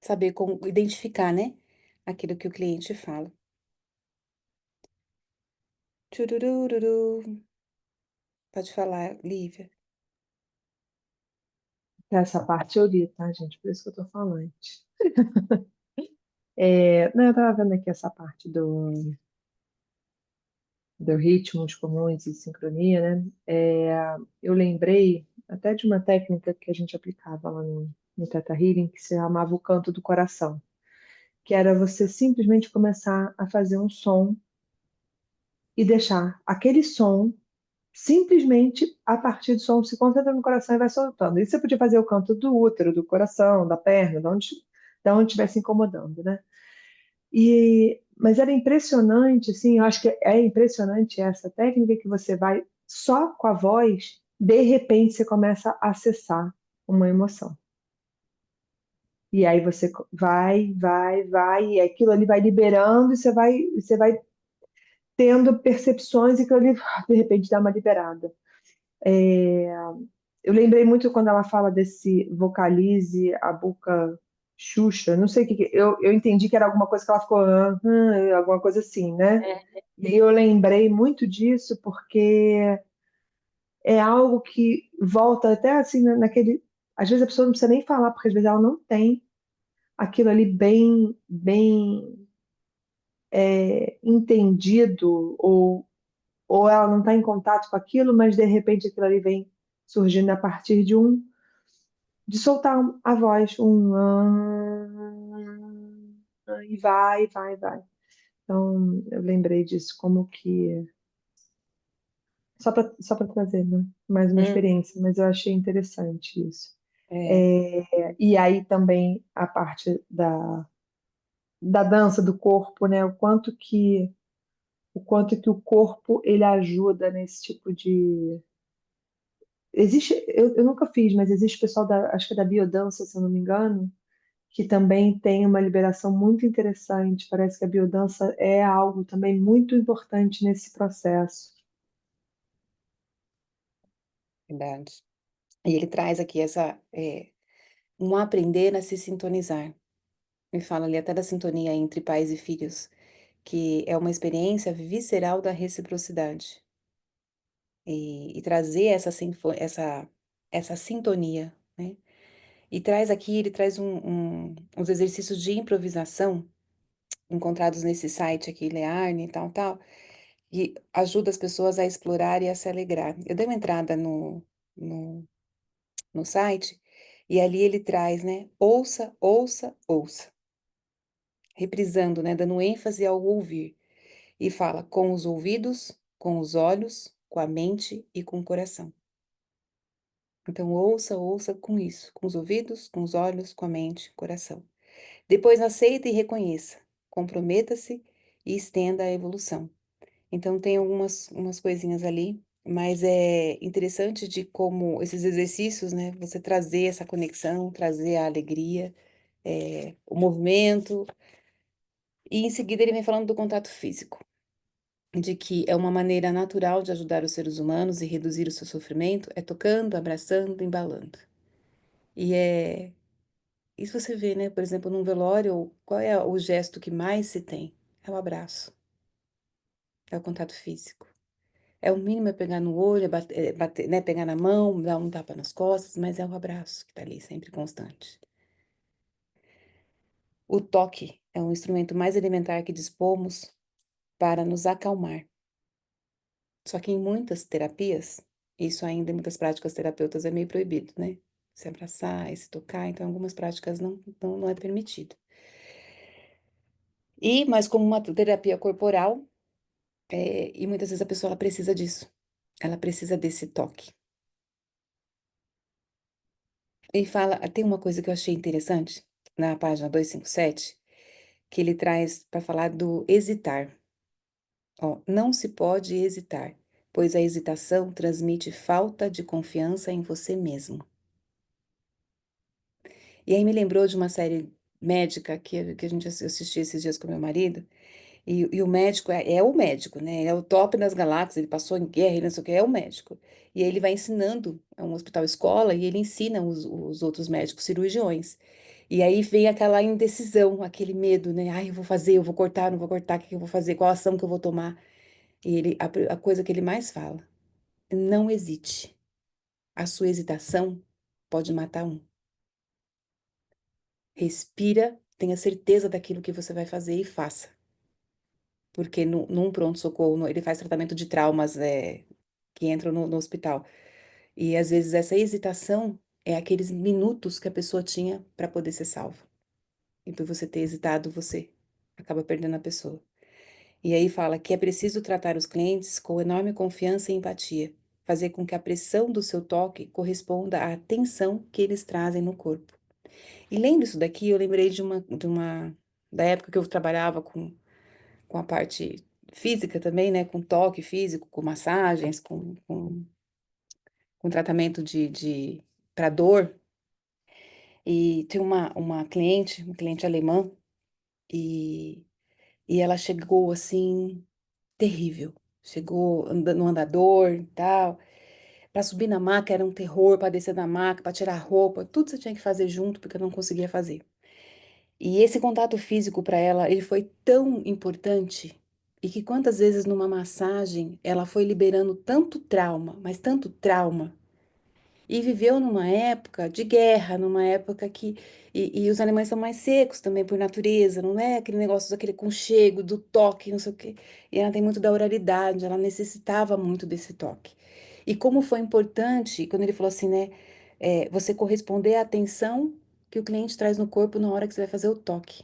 saber como identificar, né? Aquilo que o cliente fala. Tchururururu. Pode falar, Lívia. Essa parte eu li, tá, gente? Por isso que eu tô falando. Não, eu tava vendo aqui essa parte do ritmos comuns e sincronia, né? Eu lembrei até de uma técnica que a gente aplicava lá no Theta Healing, que se chamava o canto do coração, que era você simplesmente começar a fazer um som e deixar aquele som simplesmente a partir do som se concentra no coração e vai soltando. Isso você podia fazer o canto do útero, do coração, da perna, de onde estivesse incomodando, né? Mas era impressionante, assim, eu acho que é impressionante essa técnica que você vai só com a voz, de repente você começa a acessar uma emoção. E aí você vai, e aquilo ali vai liberando, e você vai tendo percepções e aquilo ali, de repente, dá uma liberada. Eu lembrei muito quando ela fala desse vocalize a boca Xuxa, não sei o eu entendi que era alguma coisa que ela ficou, alguma coisa assim, né? E aí eu lembrei muito disso porque é algo que volta até assim naquele. Às vezes a pessoa não precisa nem falar, porque às vezes ela não tem aquilo ali bem entendido, ou ela não está em contato com aquilo, mas de repente aquilo ali vem surgindo a partir de soltar a voz, e vai. Então, eu lembrei disso como que só para trazer, né, mais uma Hum, experiência, mas eu achei interessante isso. é, E aí também a parte da dança do corpo, né? O quanto que o corpo ele ajuda nesse tipo de. Existe, eu nunca fiz, mas existe pessoal acho que é da biodança, se eu não me engano, que também tem uma liberação muito interessante. Parece que a biodança é algo também muito importante nesse processo. verdade. E ele traz aqui um aprender a se sintonizar. Ele fala ali até da sintonia entre pais e filhos, que é uma experiência visceral da reciprocidade. E trazer essa sintonia, né? E traz aqui, ele traz uns exercícios de improvisação encontrados nesse site aqui, Learn e tal, tal, e ajuda as pessoas a explorar e a se alegrar. Eu dei uma entrada no, no site e ali ele traz, né? Ouça, ouça, ouça. Reprisando, né? Dando ênfase ao ouvir. E fala com os ouvidos, com os olhos, com a mente e com o coração. Então, ouça, ouça com isso, com os ouvidos, com os olhos, com a mente, coração. Depois, aceita e reconheça. Comprometa-se e estenda a evolução. Então, tem umas coisinhas ali, mas é interessante de como esses exercícios, né? Você trazer essa conexão, trazer a alegria, o movimento. E em seguida, ele vem falando do contato físico, de que é uma maneira natural de ajudar os seres humanos e reduzir o seu sofrimento, é tocando, abraçando, embalando. E isso você vê, né? Por exemplo, num velório, qual é o gesto que mais se tem? É o abraço, é o contato físico. É o mínimo é pegar no olho, bater, né? Pegar na mão, dar um tapa nas costas, mas é o abraço que tá ali, sempre constante. O toque é um instrumento mais elementar que dispomos para nos acalmar. Só que em muitas terapias, isso ainda em muitas práticas terapeutas é meio proibido, né? Se abraçar, se tocar, então algumas práticas não é permitido. Mas como uma terapia corporal, e muitas vezes a pessoa ela precisa disso. Ela precisa desse toque. E fala, tem uma coisa que eu achei interessante na página 257, que ele traz para falar do hesitar. Ó, não se pode hesitar, pois a hesitação transmite falta de confiança em você mesmo. E aí me lembrou de uma série médica que a gente assistiu esses dias com meu marido, e o médico é o médico, né? Ele é o top das galáxias, ele passou em guerra, ele não sei o que, é o médico. E aí ele vai ensinando, é um hospital escola, e ele ensina os outros médicos cirurgiões. E aí vem aquela indecisão, aquele medo, né? Ai, eu vou fazer, eu vou cortar, não vou cortar, o que que eu vou fazer, qual ação que eu vou tomar? E a coisa que ele mais fala, não hesite. A sua hesitação pode matar um. Respira, tenha certeza daquilo que você vai fazer e faça. Porque num pronto-socorro, ele faz tratamento de traumas que entram no hospital. E às vezes essa hesitação é aqueles minutos que a pessoa tinha para poder ser salva. E por você ter hesitado, você acaba perdendo a pessoa. E aí fala que é preciso tratar os clientes com enorme confiança e empatia, fazer com que a pressão do seu toque corresponda à tensão que eles trazem no corpo. E lendo isso daqui, eu lembrei da época que eu trabalhava com a parte física também, né? Com toque físico, com massagens, com tratamento para dor. E tem uma cliente alemã, e, e ela chegou assim, terrível. Chegou andando no andador e tal. Para subir na maca era um terror, para descer da maca, para tirar a roupa, tudo você tinha que fazer junto, porque eu não conseguia fazer. E esse contato físico para ela, ele foi tão importante, e que quantas vezes numa massagem ela foi liberando tanto trauma, mas tanto trauma, e viveu numa época de guerra, numa época que. E os alemães são mais secos também por natureza, não é aquele negócio daquele conchego, do toque, não sei o quê. E ela tem muito da oralidade, ela necessitava muito desse toque. E como foi importante, quando ele falou assim, né? Você corresponder à atenção que o cliente traz no corpo na hora que você vai fazer o toque.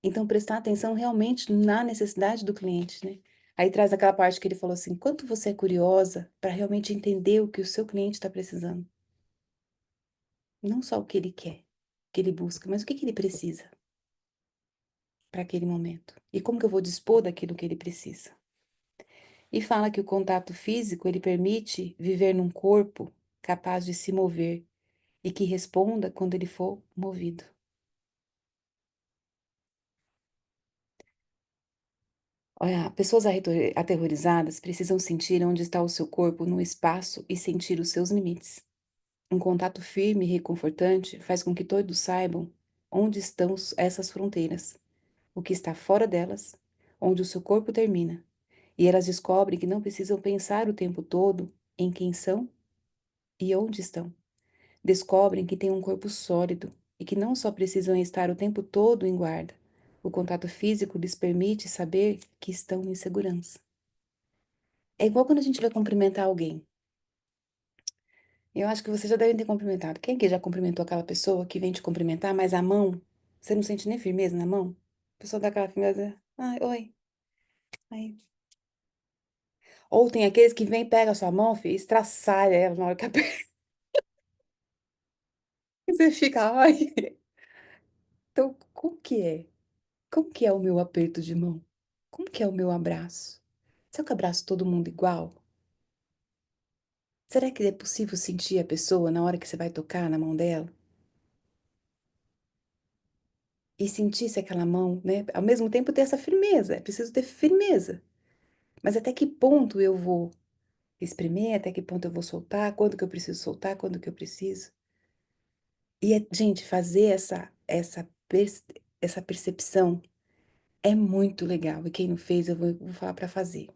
Então, prestar atenção realmente na necessidade do cliente, né? Aí traz aquela parte que ele falou assim: quanto você é curiosa para realmente entender o que o seu cliente está precisando. Não só o que ele quer, o que ele busca, mas o que ele precisa para aquele momento. E como que eu vou dispor daquilo que ele precisa. E fala que o contato físico, ele permite viver num corpo capaz de se mover e que responda quando ele for movido. Olha, pessoas aterrorizadas precisam sentir onde está o seu corpo no espaço e sentir os seus limites. Um contato firme e reconfortante faz com que todos saibam onde estão essas fronteiras, o que está fora delas, onde o seu corpo termina. E elas descobrem que não precisam pensar o tempo todo em quem são e onde estão. Descobrem que têm um corpo sólido e que não só precisam estar o tempo todo em guarda. O contato físico lhes permite saber que estão em segurança. É igual quando a gente vai cumprimentar alguém. Eu acho que vocês já devem ter cumprimentado. Quem aqui já cumprimentou aquela pessoa que vem te cumprimentar, mas a mão, você não sente nem firmeza na mão? A pessoa dá aquela firmeza, ai, oi, aí. Ou tem aqueles que vêm, pega a sua mão, filho, e estraçalha ela na hora que aperta. E você fica, ai. Então, como que é? Como que é o meu aperto de mão? Como que é o meu abraço? Será que eu abraço todo mundo igual? Será que é possível sentir a pessoa na hora que você vai tocar na mão dela? E sentir se aquela mão, né? Ao mesmo tempo ter essa firmeza, é preciso ter firmeza. Mas até que ponto eu vou espremer? Até que ponto eu vou soltar? Quando que eu preciso soltar? Quando que eu preciso? E, gente, fazer essa percepção é muito legal. E quem não fez, eu vou falar para fazer.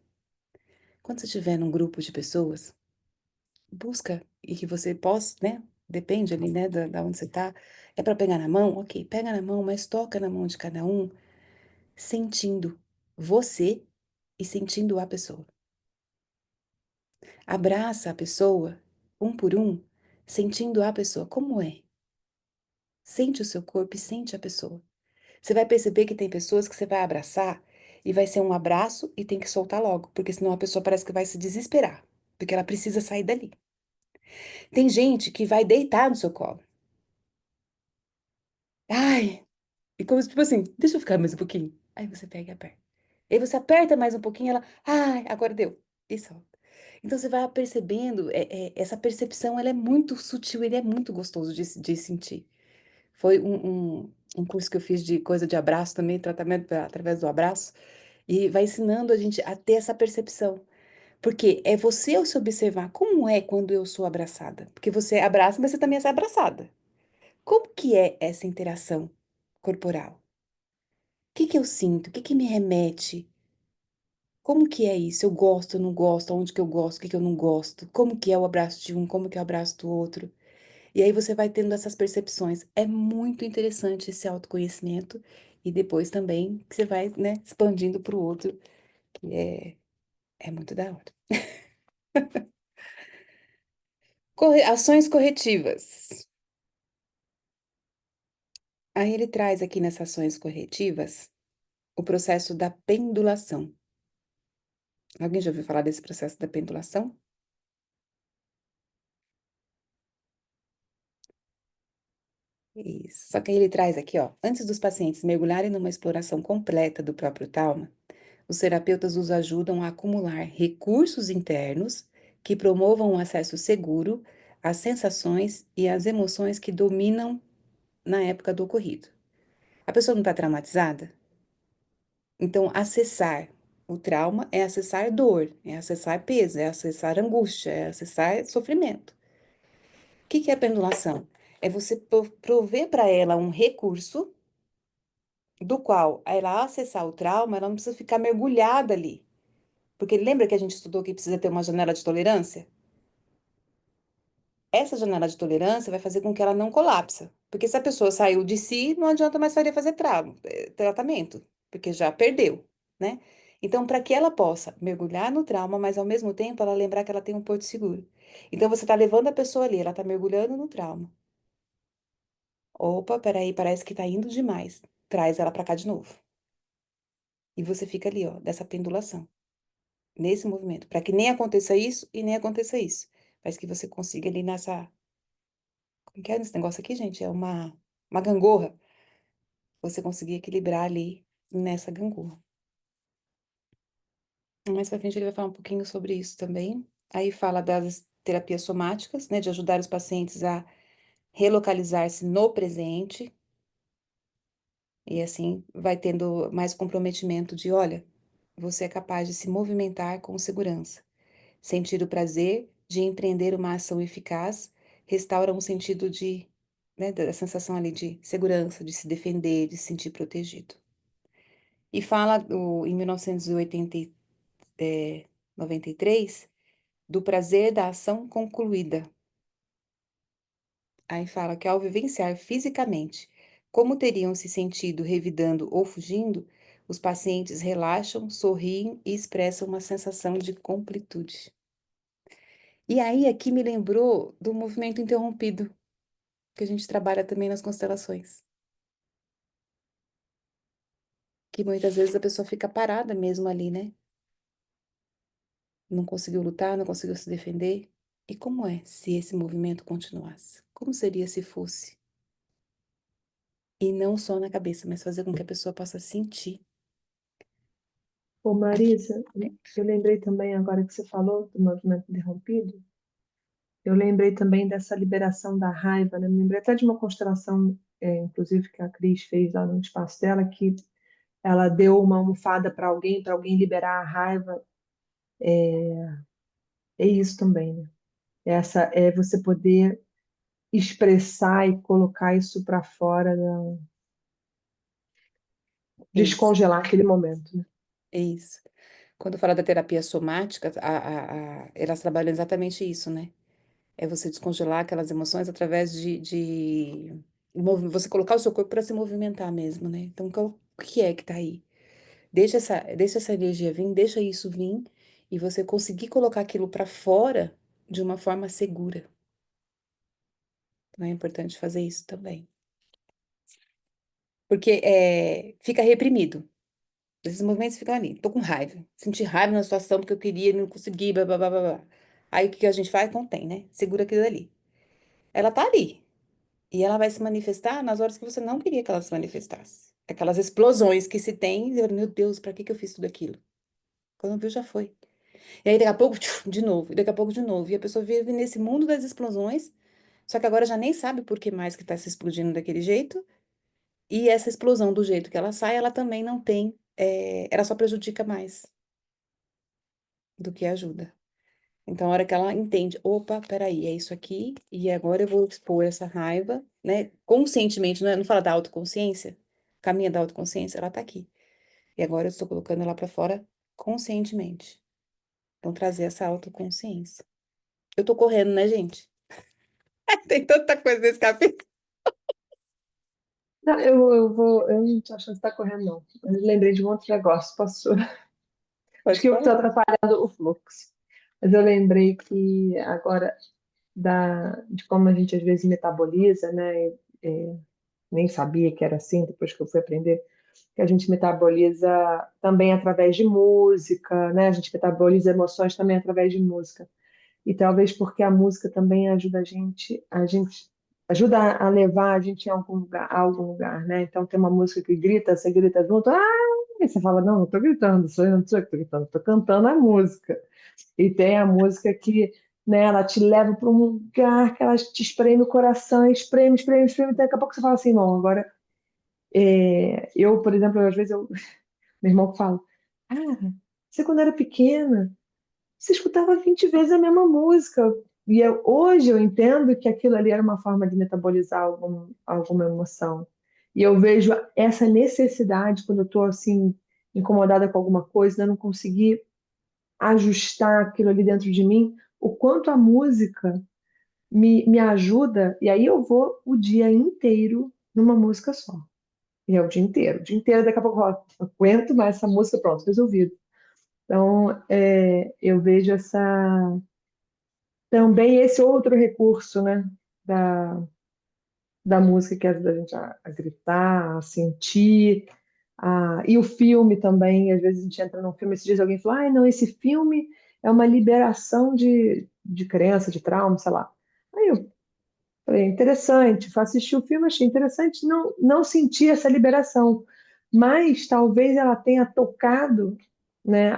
Quando você estiver num grupo de pessoas, busca e que você possa, né? Depende ali, né, da onde você tá. É para pegar na mão? Ok, pega na mão, mas toca na mão de cada um, sentindo você e sentindo a pessoa. Abraça a pessoa, um por um, sentindo a pessoa. Como é? Sente o seu corpo e sente a pessoa. Você vai perceber que tem pessoas que você vai abraçar e vai ser um abraço e tem que soltar logo, porque senão a pessoa parece que vai se desesperar, porque ela precisa sair dali. Tem gente que vai deitar no seu colo. Ai, e como tipo assim, deixa eu ficar mais um pouquinho. Aí você pega e aperta. Aí você aperta mais um pouquinho, ela, ai, agora deu. E solta. Então você vai percebendo, essa percepção, ela é muito sutil, ele é muito gostoso de sentir. Foi um curso que eu fiz de coisa de abraço também, tratamento através do abraço, e vai ensinando a gente a ter essa percepção. Porque é você se observar como é quando eu sou abraçada. Porque você abraça, mas você também é abraçada. Como que é essa interação corporal? O que que eu sinto? O que que me remete? Como que é isso? Eu gosto, eu não gosto? Onde que eu gosto? O que que eu não gosto? Como que é o abraço de um? Como que é o abraço do outro? E aí você vai tendo essas percepções. É muito interessante esse autoconhecimento e depois também que você vai, né, expandindo para o outro, que é muito da hora. Ações corretivas. Aí ele traz aqui nessas ações corretivas o processo da pendulação. Alguém já ouviu falar desse processo da pendulação? Isso. Só que aí ele traz aqui, ó, antes dos pacientes mergulharem numa exploração completa do próprio trauma, os terapeutas os ajudam a acumular recursos internos que promovam um acesso seguro às sensações e às emoções que dominam na época do ocorrido. A pessoa não está traumatizada? Então, acessar o trauma é acessar dor, é acessar peso, é acessar angústia, é acessar sofrimento. O que que é pendulação? É você prover para ela um recurso do qual ela acessar o trauma, ela não precisa ficar mergulhada ali. Porque lembra que a gente estudou que precisa ter uma janela de tolerância? Essa janela de tolerância vai fazer com que ela não colapse. Porque se a pessoa saiu de si, não adianta mais fazer tratamento, porque já perdeu, né? Então, para que ela possa mergulhar no trauma, mas ao mesmo tempo ela lembrar que ela tem um porto seguro. Então, você está levando a pessoa ali, ela está mergulhando no trauma. Opa, peraí, parece que está indo demais. Traz ela para cá de novo. E você fica ali, ó, dessa pendulação, nesse movimento, para que nem aconteça isso e nem aconteça isso. Mas que você consiga ali nessa. Como que é esse negócio aqui, gente? É uma gangorra. Você conseguir equilibrar ali nessa gangorra. Mais pra frente ele vai falar um pouquinho sobre isso também. Aí fala das terapias somáticas, né? De ajudar os pacientes a relocalizar-se no presente. E assim vai tendo mais comprometimento de, olha, você é capaz de se movimentar com segurança. Sentir o prazer de empreender uma ação eficaz restaura um sentido de, né, da sensação ali de segurança, de se defender, de se sentir protegido. E fala em 1993 do prazer da ação concluída. Aí fala que ao vivenciar fisicamente como teriam se sentido revidando ou fugindo, os pacientes relaxam, sorriem e expressam uma sensação de completude. E aí aqui me lembrou do movimento interrompido, que a gente trabalha também nas constelações. Que muitas vezes a pessoa fica parada mesmo ali, né? Não conseguiu lutar, não conseguiu se defender. E como é se esse movimento continuasse? Como seria se fosse? E não só na cabeça, mas fazer com que a pessoa possa sentir Ô, aqui. Marisa, eu lembrei também, agora que você falou do movimento interrompido, eu lembrei também dessa liberação da raiva, né? Me lembrei até de uma constelação, inclusive, que a Cris fez lá no espaço dela, que ela deu uma almofada para alguém liberar a raiva. É isso também, né? Essa é você poder expressar e colocar isso para fora, né? É isso, Descongelar aquele momento, né? é isso. Quando fala da terapia somática, elas trabalham exatamente isso, né? É você descongelar aquelas emoções através você colocar o seu corpo para se movimentar mesmo, né? Então, o que é que tá aí? Deixa essa energia vir, deixa isso vir e você conseguir colocar aquilo para fora de uma forma segura. Então, é importante fazer isso também. Porque fica reprimido. Esses movimentos ficam ali. Tô com raiva. Senti raiva na situação porque eu queria e não consegui, blá, blá, blá, blá, blá. Aí o que a gente faz? Contém, né? Segura aquilo ali. Ela tá ali. E ela vai se manifestar nas horas que você não queria que ela se manifestasse. Aquelas explosões que se tem, meu Deus, pra que que eu fiz tudo aquilo? Quando viu, já foi. E aí, daqui a pouco, de novo, e daqui a pouco de novo. E a pessoa vive nesse mundo das explosões, só que agora já nem sabe por que mais que tá se explodindo daquele jeito. E essa explosão do jeito que ela sai, ela também não tem, ela só prejudica mais do que ajuda. Então, a hora que ela entende, opa, peraí, é isso aqui, e agora eu vou expor essa raiva, né? Conscientemente, não fala da autoconsciência? Caminha da autoconsciência, ela tá aqui. E agora eu estou colocando ela pra fora conscientemente. Então, trazer essa autoconsciência. Eu tô correndo, né, gente? Tem tanta coisa nesse capítulo. Não, eu não tô achando que está correndo, não. Eu lembrei de um outro negócio, posso. Acho Pode que eu estou falar. atrapalhando o fluxo. Mas eu lembrei que agora de como a gente às vezes metaboliza, né? É, nem sabia que era assim, depois que eu fui aprender, que a gente metaboliza também através de música, né? A gente metaboliza emoções também através de música. E talvez porque a música também ajuda a gente ajuda a levar a gente a algum lugar, né? Então tem uma música que grita, você grita junto, e você fala, não estou gritando, não sou eu que estou gritando, estou cantando a música. E tem a música que, né, ela te leva para um lugar que ela te espreme o coração, espreme, espreme, espreme, e daqui a pouco você fala assim, não, agora, eu, por exemplo, às vezes meu irmão fala, ah, você quando era pequena, você escutava 20 vezes a mesma música. Hoje eu entendo que aquilo ali era uma forma de metabolizar alguma emoção. E eu vejo essa necessidade quando eu estou assim incomodada com alguma coisa, eu não conseguir ajustar aquilo ali dentro de mim, o quanto a música me ajuda, e aí eu vou o dia inteiro numa música só. E é o dia inteiro, daqui a pouco eu falo, "Não aguento mais essa música, pronto, resolvido." Então, eu vejo também esse outro recurso, né, da, da música que ajuda a gente a gritar, a sentir, e o filme também, às vezes a gente entra num filme, esses dias alguém falou, não, esse filme é uma liberação de crença, de trauma, sei lá. Aí eu falei, interessante, fui assistir o filme, achei interessante, não senti essa liberação, mas talvez ela tenha tocado, né,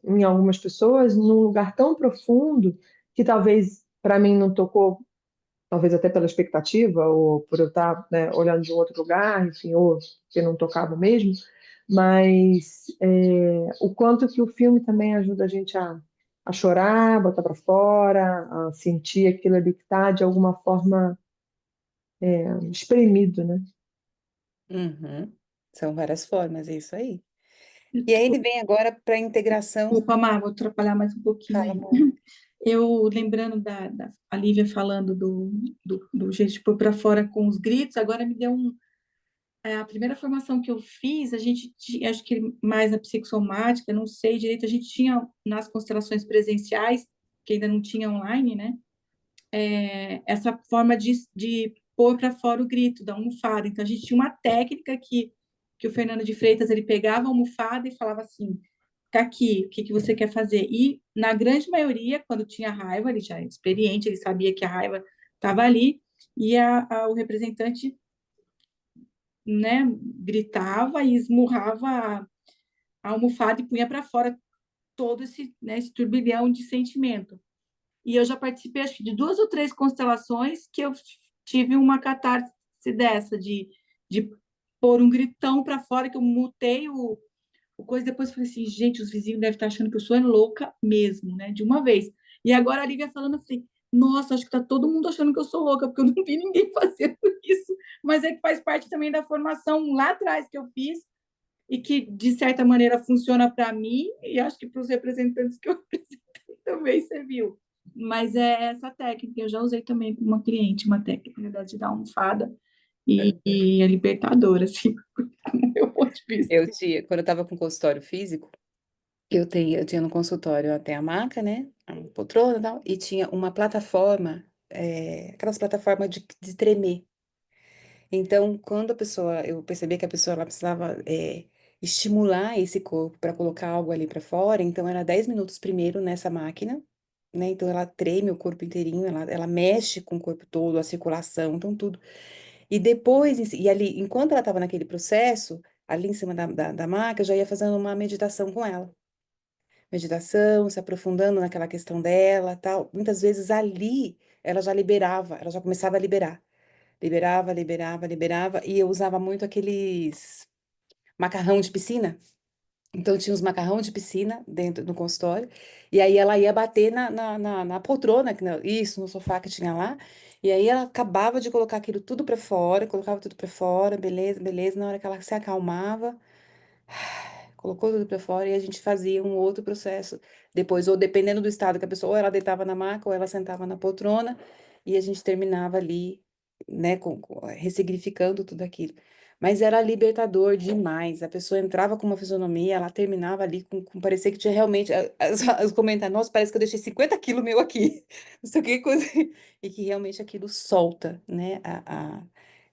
em algumas pessoas num lugar tão profundo que talvez para mim não tocou, talvez até pela expectativa, ou por eu estar, né, olhando de um outro lugar, enfim, ou que não tocava mesmo, mas o quanto que o filme também ajuda a gente a chorar, botar para fora, a sentir aquilo ali que está de alguma forma espremido, né? Uhum. São várias formas, é isso aí. E aí ele vem agora para a integração. Desculpa, Mar, vou atrapalhar mais um pouquinho Fala, aí. amor. Eu lembrando a Lívia falando do jeito de pôr para fora com os gritos, agora me deu a primeira formação que eu fiz, a gente tinha, acho que mais na psicossomática, não sei direito, a gente tinha nas constelações presenciais, que ainda não tinha online, né? Essa forma de pôr para fora o grito da almofada. Então, a gente tinha uma técnica que o Fernando de Freitas, ele pegava a almofada e falava assim, tá aqui, o que que você quer fazer? E, na grande maioria, quando tinha raiva, ele já era experiente, ele sabia que a raiva estava ali, e o representante, né, gritava e esmurrava a almofada e punha para fora todo esse, né, esse turbilhão de sentimento. E eu já participei, acho que, de 2 ou 3 constelações que eu tive uma catarse dessa, de pôr um gritão para fora, que eu mutei o coisa. Depois eu falei assim, gente, os vizinhos devem estar achando que eu sou louca mesmo, né? De uma vez. E agora a Lívia falando, eu falei, nossa, acho que tá todo mundo achando que eu sou louca, porque eu não vi ninguém fazendo isso. Mas é que faz parte também da formação lá atrás que eu fiz, e que, de certa maneira, funciona para mim, e acho que para os representantes que eu representei também serviu. Mas é essa técnica, eu já usei também com uma cliente, uma técnica, na verdade, da almofada, e é libertadora, assim, do meu ponto de vista. Quando eu estava com consultório físico, eu tinha no consultório até a maca, né? A poltrona e tal, e tinha uma plataforma, aquelas plataformas de tremer. Então, quando eu percebia que a pessoa ela precisava estimular esse corpo para colocar algo ali para fora, então era 10 minutos primeiro nessa máquina, né? Então ela treme o corpo inteirinho, ela mexe com o corpo todo, a circulação, então tudo. E depois, e ali, enquanto ela estava naquele processo, ali em cima da maca, eu já ia fazendo uma meditação com ela. Meditação, se aprofundando naquela questão dela, tal. Muitas vezes ali ela já liberava, ela já começava a liberar. Liberava, liberava, liberava, e eu usava muito aqueles macarrão de piscina. Então tinha os macarrão de piscina dentro do consultório, e aí ela ia bater na poltrona, isso, no sofá que tinha lá, e aí ela acabava de colocar aquilo tudo para fora, colocava tudo para fora, beleza, beleza, na hora que ela se acalmava, colocou tudo para fora e a gente fazia um outro processo depois, ou dependendo do estado que a pessoa, ou ela deitava na maca, ou ela sentava na poltrona, e a gente terminava ali, né, ressignificando tudo aquilo. Mas era libertador demais. A pessoa entrava com uma fisionomia, ela terminava ali parecia que tinha realmente. Os comentários, nossa, parece que eu deixei 50 quilos meu aqui. Não sei o que coisa. E que realmente aquilo solta, né?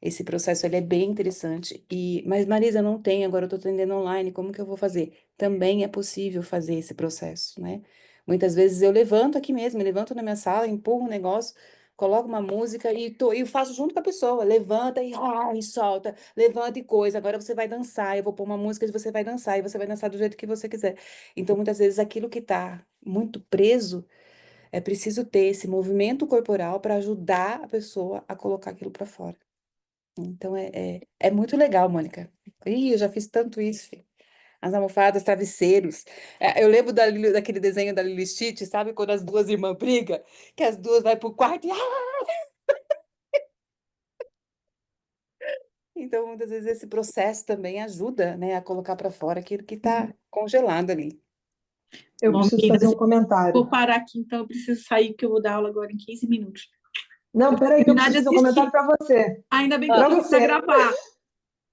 Esse processo ele é bem interessante. Mas, Marisa, não tem, agora eu estou atendendo online, como que eu vou fazer? Também é possível fazer esse processo, né? Muitas vezes eu levanto aqui mesmo, eu levanto na minha sala, empurro um negócio, coloco uma música e faço junto com a pessoa. Levanta e solta, levanta e coisa. Agora você vai dançar, eu vou pôr uma música e você vai dançar, e você vai dançar do jeito que você quiser. Então, muitas vezes, aquilo que está muito preso, é preciso ter esse movimento corporal para ajudar a pessoa a colocar aquilo para fora. Então, é muito legal, Mônica. Ih, eu já fiz tanto isso, filho. As almofadas, travesseiros. Eu lembro daquele desenho da Lilo Stitch, sabe? Quando as duas irmãs brigam, que as duas vai pro quarto e... Então, muitas vezes, esse processo também ajuda, né, a colocar para fora aquilo que está congelado ali. Eu Bom, preciso meninas, fazer um comentário. vou parar aqui, então eu preciso sair, que eu vou dar aula agora em 15 minutos. Não, peraí, que eu Terminar de preciso fazer um comentário assistir. para você. Ainda bem que Para eu tô para você. gravar.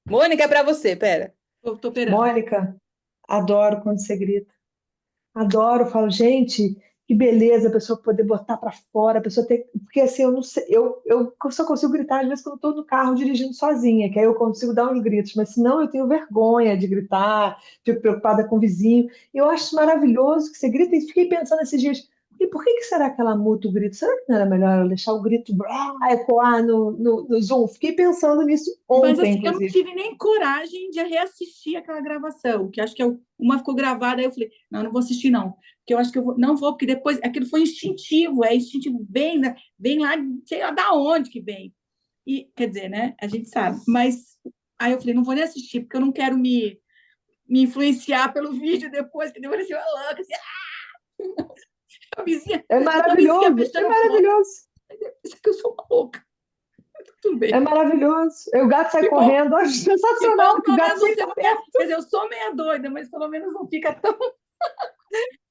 Mônica, é para você, pera. Tô esperando. Mônica, adoro quando você grita. Adoro, falo, gente, que beleza a pessoa poder botar para fora, a pessoa ter. Porque assim, eu não sei, eu só consigo gritar às vezes quando eu estou no carro dirigindo sozinha, que aí eu consigo dar uns gritos, mas senão eu tenho vergonha de gritar, fico preocupada com o vizinho. Eu acho isso maravilhoso que você grita e fiquei pensando esses dias, e por que será que ela muta o grito? Será que não era melhor ela deixar o grito ecoar no Zoom? Fiquei pensando nisso Mas ontem, assim, eu não inclusive. tive nem coragem de reassistir aquela gravação, que acho que uma ficou gravada, aí eu falei, não vou assistir não, porque eu acho que não vou, porque depois aquilo foi instintivo, é instintivo, vem lá, sei lá da onde que vem. E, quer dizer, né, a gente sabe, mas aí eu falei, não vou nem assistir, porque eu não quero me influenciar pelo vídeo depois, que depois eu louca, assim, a vizinha, É a vizinha maravilhoso, é fechando a porta, maravilhoso. isso que eu sou uma louca, tudo É bem. maravilhoso. E o gato sai Que bom, correndo. Acho que bom, sensacional que o pelo gato menos você sempre tá não quer, perto. quer dizer, eu sou meia doida, mas pelo menos não fica tão.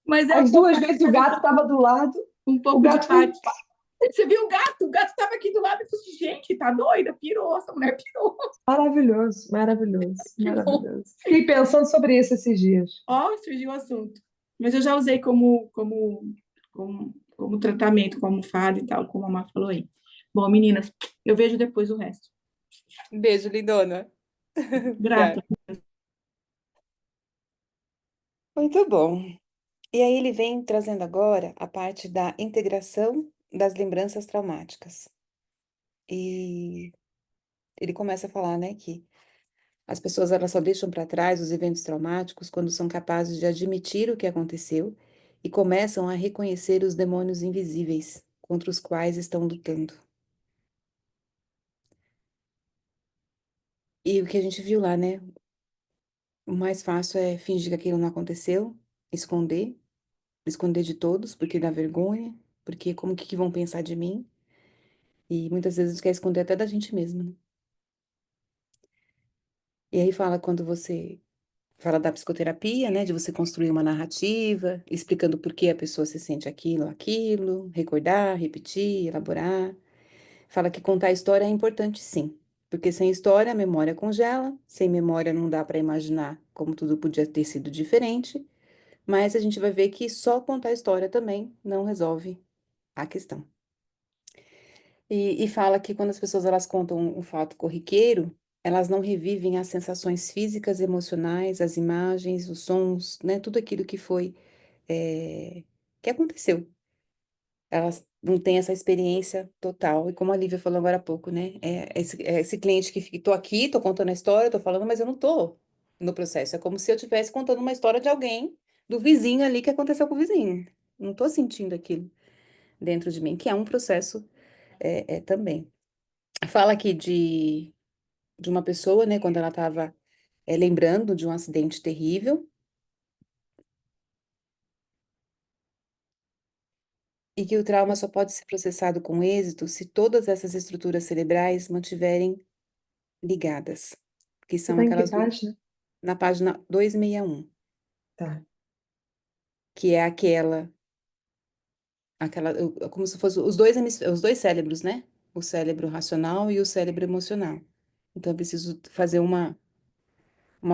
Mas é As bom duas para vezes o gato estava do lado. Um O pouco de gato foi. Paty. Você viu o gato? O gato estava aqui do lado e falou assim, gente, tá doida? Pirou, essa mulher pirou. Maravilhoso, maravilhoso, Que bom. maravilhoso. Fiquei pensando sobre isso esses dias. Ó, surgiu o assunto. Mas eu já usei como tratamento, como almofada e tal, como a Má falou aí. Bom, meninas, eu vejo depois o resto. Um beijo, lindona. Grata. Obrigada. Muito bom. E aí ele vem trazendo agora a parte da integração das lembranças traumáticas. E ele começa a falar, né, que as pessoas elas só deixam para trás os eventos traumáticos quando são capazes de admitir o que aconteceu e começam a reconhecer os demônios invisíveis contra os quais estão lutando. E o que a gente viu lá, né? O mais fácil é fingir que aquilo não aconteceu, esconder, esconder de todos, porque dá vergonha, porque como que vão pensar de mim? E muitas vezes a gente quer esconder até da gente mesmo, né? E aí fala quando você fala da psicoterapia, né, de você construir uma narrativa, explicando por que a pessoa se sente aquilo, aquilo, recordar, repetir, elaborar. Fala que contar a história é importante, sim, porque sem história a memória congela, sem memória não dá para imaginar como tudo podia ter sido diferente, mas a gente vai ver que só contar a história também não resolve a questão. E fala que quando as pessoas elas contam um fato corriqueiro, elas não revivem as sensações físicas, emocionais, as imagens, os sons, né? Tudo aquilo que foi, que aconteceu. Elas não têm essa experiência total. E como a Lívia falou agora há pouco, né? É esse cliente que fica, tô aqui, tô contando a história, tô falando, mas eu não tô no processo. É como se eu estivesse contando uma história de alguém, do vizinho ali que aconteceu com o vizinho. Não tô sentindo aquilo dentro de mim, que é um processo, também. Fala aqui de uma pessoa, né, quando ela estava lembrando de um acidente terrível, e que o trauma só pode ser processado com êxito se todas essas estruturas cerebrais mantiverem ligadas, que Você são tá em que aquelas duas, página? na página 261, Tá. que é como se fosse os dois cérebros, né? O cérebro racional e o cérebro emocional. Então, eu preciso fazer uma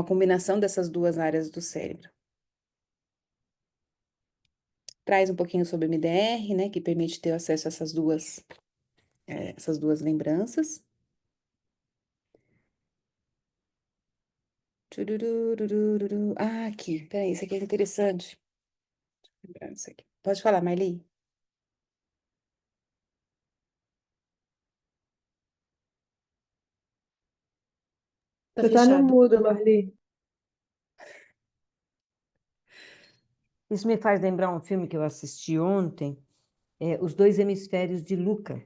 combinação dessas duas áreas do cérebro. Traz um pouquinho sobre MDR, né, que permite ter acesso a essas duas lembranças. Turururururu. Ah, aqui, peraí, isso aqui é interessante. Isso aqui. Pode falar, Marli? Tá Você tá no fechado. mudo, Marli. Isso me faz lembrar um filme que eu assisti ontem, Os Dois Hemisférios de Luca.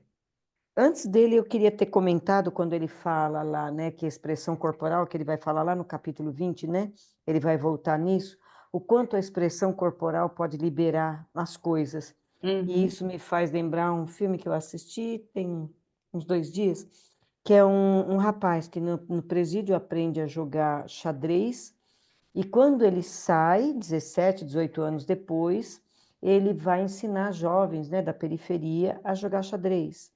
Antes dele, eu queria ter comentado quando ele fala lá, né, que a expressão corporal, que ele vai falar lá no capítulo 20, né, ele vai voltar nisso, o quanto a expressão corporal pode liberar as coisas. E Uhum. isso me faz lembrar um filme que eu assisti tem uns 2 dias, que é um rapaz que no presídio aprende a jogar xadrez, e quando ele sai, 17, 18 anos depois, ele vai ensinar jovens, né, da periferia a jogar xadrez.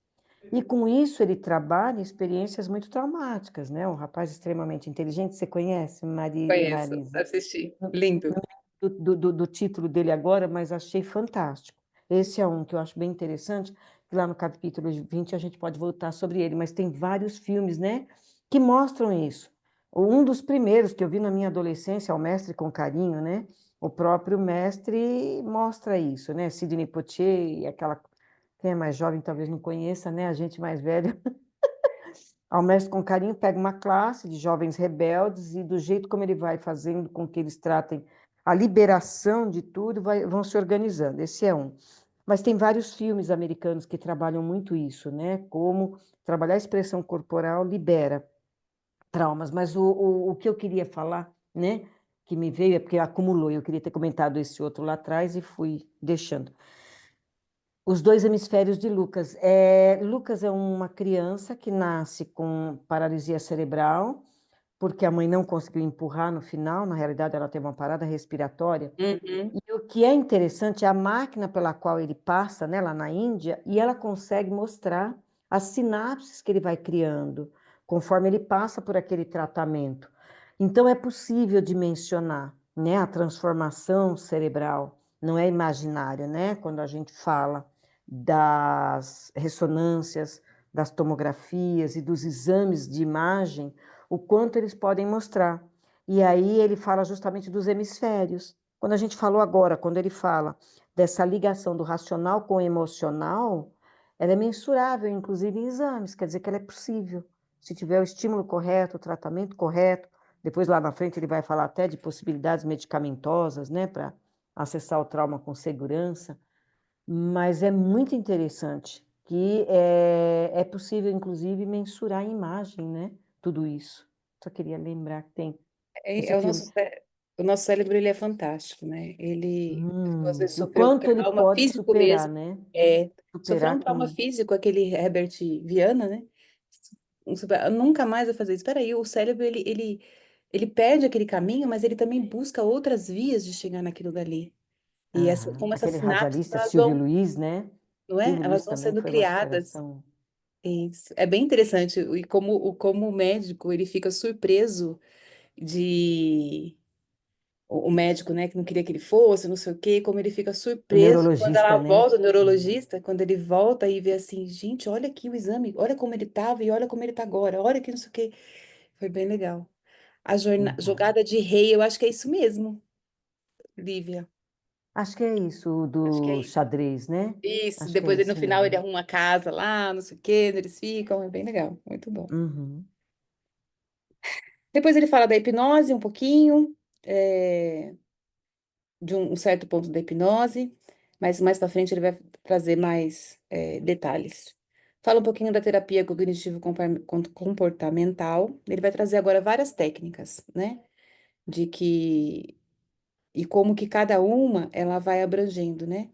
E com isso ele trabalha experiências muito traumáticas, né? Um rapaz extremamente inteligente, você conhece, Conheço, Marisa? assisti. Não Lindo. do título dele agora, mas achei fantástico. Esse é um que eu acho bem interessante, que lá no capítulo 20 a gente pode voltar sobre ele, mas tem vários filmes, né, que mostram isso. Um dos primeiros que eu vi na minha adolescência é O Mestre com Carinho, né? O próprio mestre mostra isso, né? Sidney Poitier, aquela quem é mais jovem talvez não conheça, né? A gente mais velha. Ao Mestre com Carinho pega uma classe de jovens rebeldes e do jeito como ele vai fazendo com que eles tratem a liberação de tudo, vão se organizando. Esse é um. Mas tem vários filmes americanos que trabalham muito isso, né? Como trabalhar a expressão corporal libera traumas. Mas o que eu queria falar, né? Que me veio é porque acumulou. Eu queria ter comentado esse outro lá atrás e fui deixando. Os dois hemisférios de Lucas. Lucas é uma criança que nasce com paralisia cerebral, porque a mãe não conseguiu empurrar no final, na realidade ela teve uma parada respiratória. Uhum. E o que é interessante é a máquina pela qual ele passa, né, lá na Índia, e ela consegue mostrar as sinapses que ele vai criando, conforme ele passa por aquele tratamento. Então é possível dimensionar, né, a transformação cerebral, não é imaginário, né, quando a gente fala das ressonâncias, das tomografias e dos exames de imagem, o quanto eles podem mostrar. E aí ele fala justamente dos hemisférios. Quando a gente falou agora, quando ele fala dessa ligação do racional com o emocional, ela é mensurável, inclusive em exames, quer dizer que ela é possível. Se tiver o estímulo correto, o tratamento correto, depois lá na frente ele vai falar até de possibilidades medicamentosas, né, para acessar o trauma com segurança, mas é muito interessante que é possível, inclusive, mensurar em imagem, né, tudo isso. Só queria lembrar que tem É, esse é filme. o nosso cérebro, ele é fantástico, né? Ele, às vezes, E o sofreu um quanto ele trauma pode físico superar, mesmo. né? Sofreu um Superar trauma com. físico, aquele Herbert Viana, né? Nunca mais vai fazer isso. Espera aí, o cérebro, ele perde aquele caminho, mas ele também busca outras vias de chegar naquilo dali. E Aham. como essas Aquele sinapses, radialista elas Silvio vão, Luiz, né? não é? Silvio Elas Luiz vão também sendo foi uma criadas. superação. Isso. É bem interessante. E como o médico, ele fica surpreso de o médico, né, que não queria que ele fosse, não sei o quê, como ele fica O surpreso quando neurologista, ela né? volta, o neurologista, quando ele volta e vê assim, gente, olha aqui o exame, olha como ele estava e olha como ele está agora, olha que não sei o quê. Foi bem legal. A Uhum. jogada de rei, eu acho que é isso mesmo, Lívia. Acho que é isso, o Acho que é do isso. xadrez, né? Isso, Acho que é depois ele, no esse final ele mesmo. arruma a casa lá, não sei o quê, onde eles ficam, é bem legal, muito bom. Uhum. Depois ele fala da hipnose um pouquinho, é, de um certo ponto da hipnose, mas mais para frente ele vai trazer mais detalhes. Fala um pouquinho da terapia cognitivo-comportamental. Ele vai trazer agora várias técnicas, né? De que e como que cada uma ela vai abrangendo, né?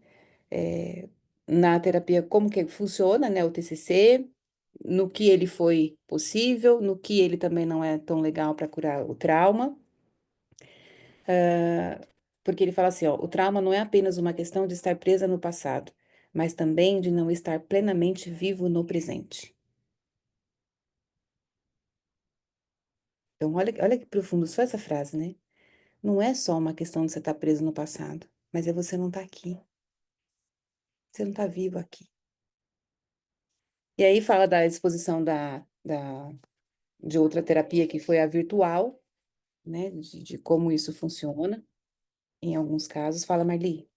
Eh, Na terapia, como que funciona, né? O TCC, no que ele foi possível, no que ele também não é tão legal para curar o trauma. Porque ele fala assim, ó, o trauma não é apenas uma questão de estar presa no passado, mas também de não estar plenamente vivo no presente. Então, olha que profundo só essa frase, né? Não é só uma questão de você estar preso no passado, mas é você não estar aqui. Você não está vivo aqui. E aí fala da exposição de outra terapia que foi a virtual, né? De como isso funciona. Em alguns casos, fala, Marli,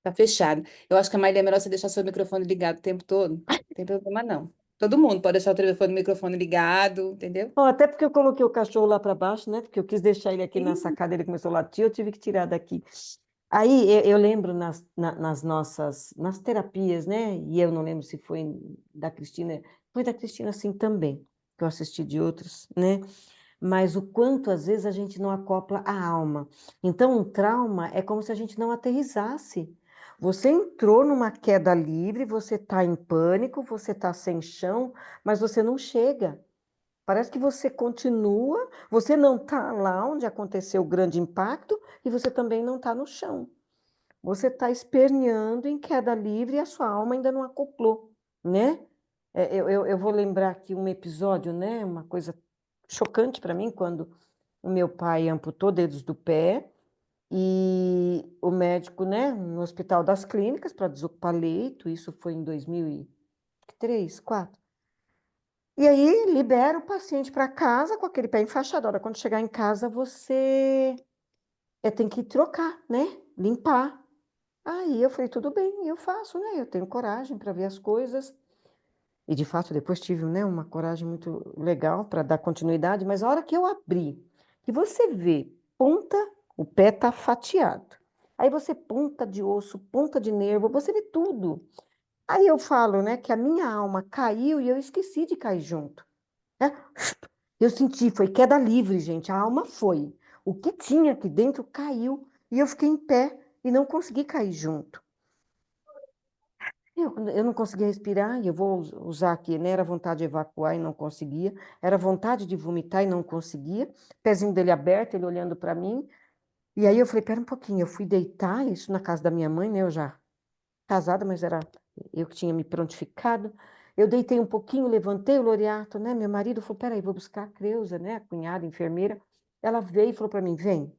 tá fechado. Eu acho que a Marli é melhor você deixar seu microfone ligado o tempo todo. Não tem problema, não. Todo mundo pode deixar o telefone, o microfone ligado, entendeu? Bom, até porque eu coloquei o cachorro lá para baixo, né? Porque eu quis deixar ele aqui na Sim. sacada, ele começou a latir, eu tive que tirar daqui. Aí eu lembro nas nossas, nas terapias, né? E eu não lembro se foi da Cristina assim também, que eu assisti de outros, né? Mas o quanto às vezes a gente não acopla a alma. Então, um trauma é como se a gente não aterrissasse. Você entrou numa queda livre, você está em pânico, você está sem chão, mas você não chega. Parece que você continua, você não está lá onde aconteceu o grande impacto e você também não está no chão. Você está esperneando em queda livre e a sua alma ainda não acoplou, né? Eu vou lembrar aqui um episódio, né? Uma coisa chocante para mim, quando o meu pai amputou dedos do pé e o médico, né, no Hospital das Clínicas, para desocupar leito, isso foi em 2003, 2004. E aí libera o paciente para casa com aquele pé enfaixado. Ora, quando chegar em casa, você tem que trocar, né? Limpar. Aí eu falei, tudo bem, eu faço, né? Eu tenho coragem para ver as coisas. E de fato, depois tive, né, uma coragem muito legal para dar continuidade, mas a hora que eu abri, que você vê ponta, o pé tá fatiado. Aí você ponta de osso, ponta de nervo, você vê tudo. Aí eu falo, né, que a minha alma caiu e eu esqueci de cair junto, né? Eu senti, foi queda livre, gente. A alma foi. O que tinha aqui dentro caiu e eu fiquei em pé e não consegui cair junto. Eu não conseguia respirar, e eu vou usar aqui, né? Era vontade de evacuar e não conseguia, era vontade de vomitar e não conseguia, pezinho dele aberto, ele olhando para mim, e aí eu falei, pera um pouquinho, eu fui deitar, isso na casa da minha mãe, né? Eu já casada, mas era eu que tinha me prontificado. Eu deitei um pouquinho, levantei o Loriato, né? Meu marido falou, peraí, vou buscar a Creuza, né? A cunhada, a enfermeira. Ela veio e falou para mim, vem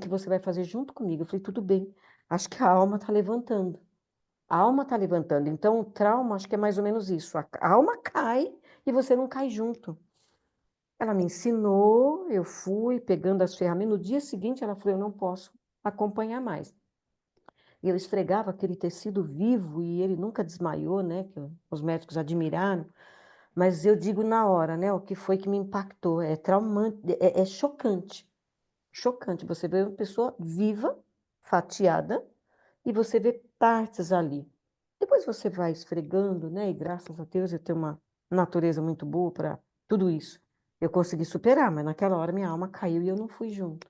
que você vai fazer junto comigo. Eu falei, tudo bem, acho que a alma está levantando. A alma está levantando, então o trauma acho que é mais ou menos isso. A alma cai e você não cai junto. Ela me ensinou, eu fui pegando as ferramentas. No dia seguinte ela falou, eu não posso acompanhar mais. E eu esfregava aquele tecido vivo e ele nunca desmaiou, né? Que os médicos admiraram. Mas eu digo na hora, né? O que foi que me impactou? É traumante, é chocante. Chocante. Você vê uma pessoa viva, fatiada, e você vê partes ali. Depois você vai esfregando, né? E graças a Deus eu tenho uma natureza muito boa para tudo isso. Eu consegui superar, mas naquela hora minha alma caiu e eu não fui junto.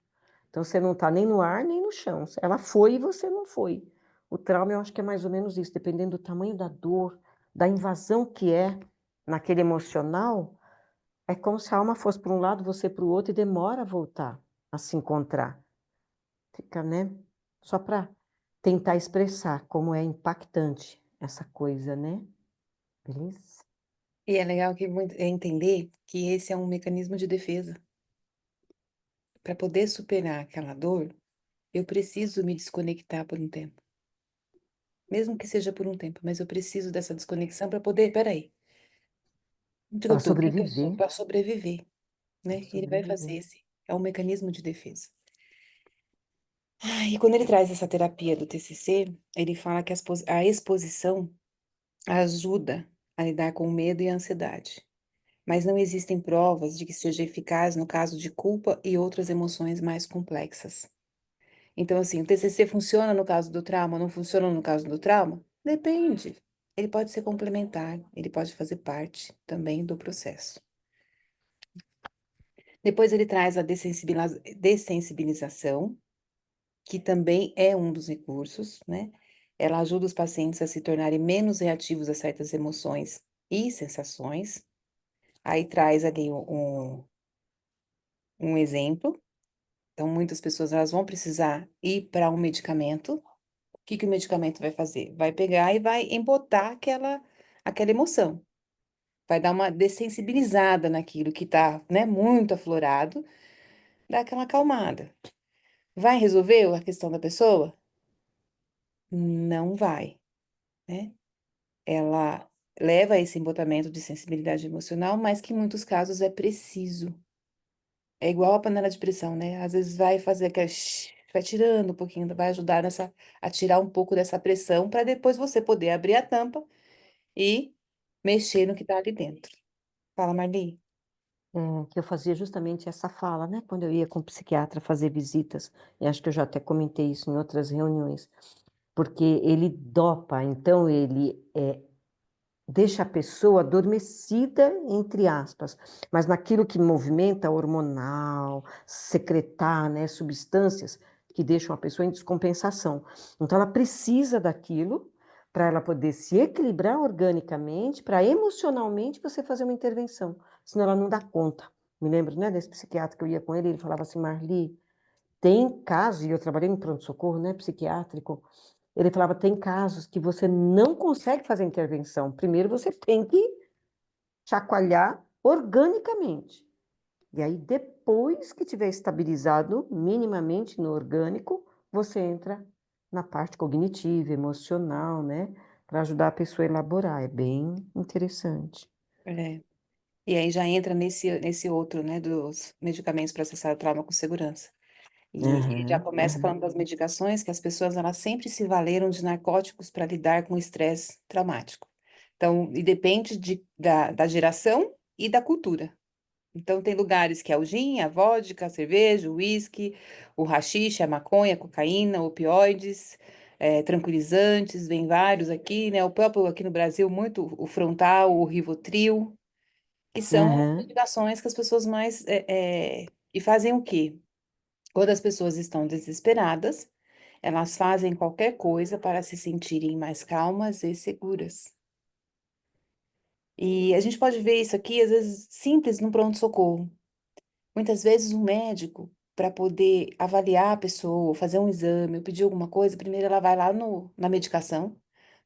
Então você não está nem no ar nem no chão. Ela foi e você não foi. O trauma eu acho que é mais ou menos isso, dependendo do tamanho da dor, da invasão que é naquele emocional, é como se a alma fosse para um lado, você para o outro e demora a voltar a se encontrar. Fica, né? Só para tentar expressar como é impactante essa coisa, né? Beleza? E é legal que é entender que esse é um mecanismo de defesa. Para poder superar aquela dor, eu preciso me desconectar por um tempo. Mesmo que seja por um tempo, mas eu preciso dessa desconexão para poder, peraí, Para o que que eu sou? sobreviver. Para sobreviver, Para né? E ele vai fazer sobreviver. é um mecanismo de defesa. E quando ele traz essa terapia do TCC, ele fala que a exposição ajuda a lidar com o medo e a ansiedade, mas não existem provas de que seja eficaz no caso de culpa e outras emoções mais complexas. Então, assim, o TCC funciona no caso do trauma, não funciona no caso do trauma? Depende. Ele pode ser complementar, ele pode fazer parte também do processo. Depois ele traz a dessensibilização, que também é um dos recursos, né? Ela ajuda os pacientes a se tornarem menos reativos a certas emoções e sensações. Aí traz ali um exemplo. Então, muitas pessoas elas vão precisar ir para um medicamento. O que que o medicamento vai fazer? Vai pegar e vai embotar aquela emoção. Vai dar uma dessensibilizada naquilo que está, né, muito aflorado, dá aquela acalmada. Vai resolver a questão da pessoa? Não vai, né? Ela leva a esse embotamento de sensibilidade emocional, mas que em muitos casos é preciso. É igual a panela de pressão, né? Às vezes vai fazer aquela... vai tirando um pouquinho, vai ajudar a tirar um pouco dessa pressão para depois você poder abrir a tampa e mexer no que está ali dentro. Fala, Marli. Que eu fazia justamente essa fala, né? Quando eu ia com o psiquiatra fazer visitas, e acho que eu já até comentei isso em outras reuniões, porque ele dopa, então ele deixa a pessoa adormecida, entre aspas, mas naquilo que movimenta hormonal, secretar, né, substâncias que deixam a pessoa em descompensação. Então, ela precisa daquilo para ela poder se equilibrar organicamente, para emocionalmente você fazer uma intervenção, senão ela não dá conta. Me lembro, né, desse psiquiatra que eu ia com ele, ele falava assim, Marli, tem casos, e eu trabalhei em pronto-socorro, né, psiquiátrico, ele falava, tem casos que você não consegue fazer intervenção. Primeiro você tem que chacoalhar organicamente. E aí, depois que tiver estabilizado minimamente no orgânico, você entra na parte cognitiva, emocional, né? Para ajudar a pessoa a elaborar. É bem interessante. É. E aí já entra nesse outro, né, dos medicamentos para cessar o trauma com segurança. E ele já Aham, começa aham, falando das medicações que as pessoas elas sempre se valeram de narcóticos para lidar com o estresse traumático. Então, e depende da geração e da cultura. Então, tem lugares que é o gin, a vodka, a cerveja, o uísque, o haxixe, a maconha, a cocaína, opioides, tranquilizantes, vem vários aqui, né? O próprio aqui no Brasil, muito o Frontal, o Rivotril, que são as aham, medicações que as pessoas e fazem o quê? Quando as pessoas estão desesperadas, Elas fazem qualquer coisa para se sentirem mais calmas e seguras. E a gente pode ver isso aqui, às vezes, simples no pronto-socorro. Muitas vezes o médico, para poder avaliar a pessoa, fazer um exame, ou pedir alguma coisa, primeiro ela vai lá na medicação,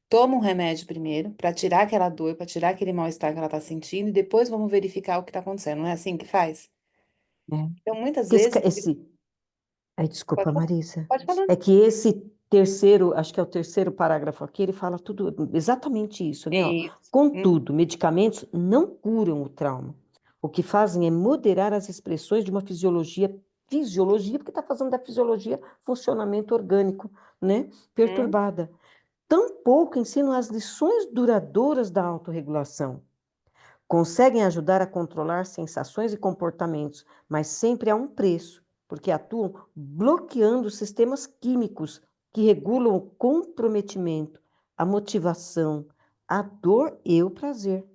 toma um remédio primeiro, para tirar aquela dor, para tirar aquele mal-estar que ela está sentindo, e depois vamos verificar o que está acontecendo. Não é assim que faz? É. Então, muitas Porque vezes. Ai, desculpa, Pode falar. Marisa. Pode falar. É que esse terceiro, acho que é o terceiro parágrafo aqui, ele fala tudo exatamente isso, né? Ó. Isso. Contudo, medicamentos não curam o trauma. O que fazem é moderar as expressões de uma fisiologia, porque está fazendo da fisiologia funcionamento orgânico, né? Uhum. Perturbada. Tampouco ensinam as lições duradouras da autorregulação. Conseguem ajudar a controlar sensações e comportamentos, mas sempre a um preço, porque atuam bloqueando sistemas químicos que regulam o comprometimento, a motivação, a dor e o prazer.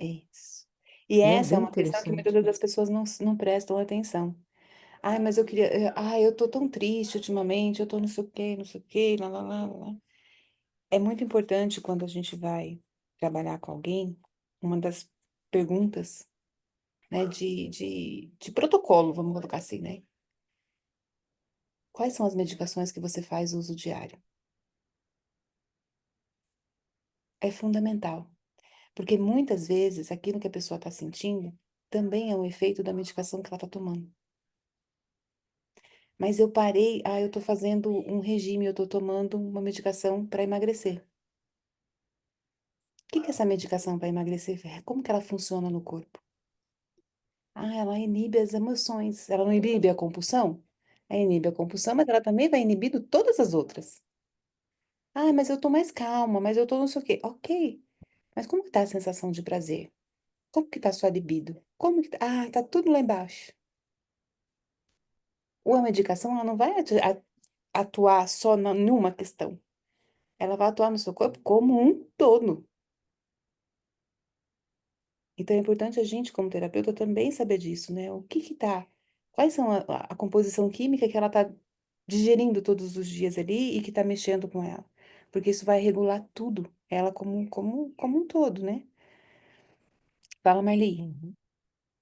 Isso. E Né? essa é Bem uma questão que muitas interessante. vezes as pessoas não prestam atenção. Ai, mas eu queria. Ai, eu tô tão triste ultimamente, eu tô não sei o quê, não sei o quê, lá, lá, lá, lá. É muito importante quando a gente vai trabalhar com alguém, uma das perguntas, né, de protocolo, vamos colocar assim, né? Quais são as medicações que você faz uso diário? É fundamental, porque muitas vezes aquilo que a pessoa está sentindo também é um efeito da medicação que ela está tomando. Mas eu parei, eu tô fazendo um regime, eu tô tomando uma medicação para emagrecer. O que que é essa medicação para emagrecer? Como que ela funciona no corpo? Ela inibe as emoções. Ela não inibe a compulsão? Ela inibe a compulsão, mas ela também vai inibindo todas as outras. Mas eu tô mais calma, mas eu tô não sei o quê. Ok. Mas como que tá a sensação de prazer? Como que tá a sua libido? Como que tá? Tá tudo lá embaixo. Ou a medicação, ela não vai atuar só numa questão. Ela vai atuar no seu corpo como um todo. Então é importante a gente, como terapeuta, também saber disso, né? O que que tá? Quais são a composição química que ela tá digerindo todos os dias ali e que tá mexendo com ela? Porque isso vai regular tudo, ela como um todo, né? Fala, Marli. Uhum.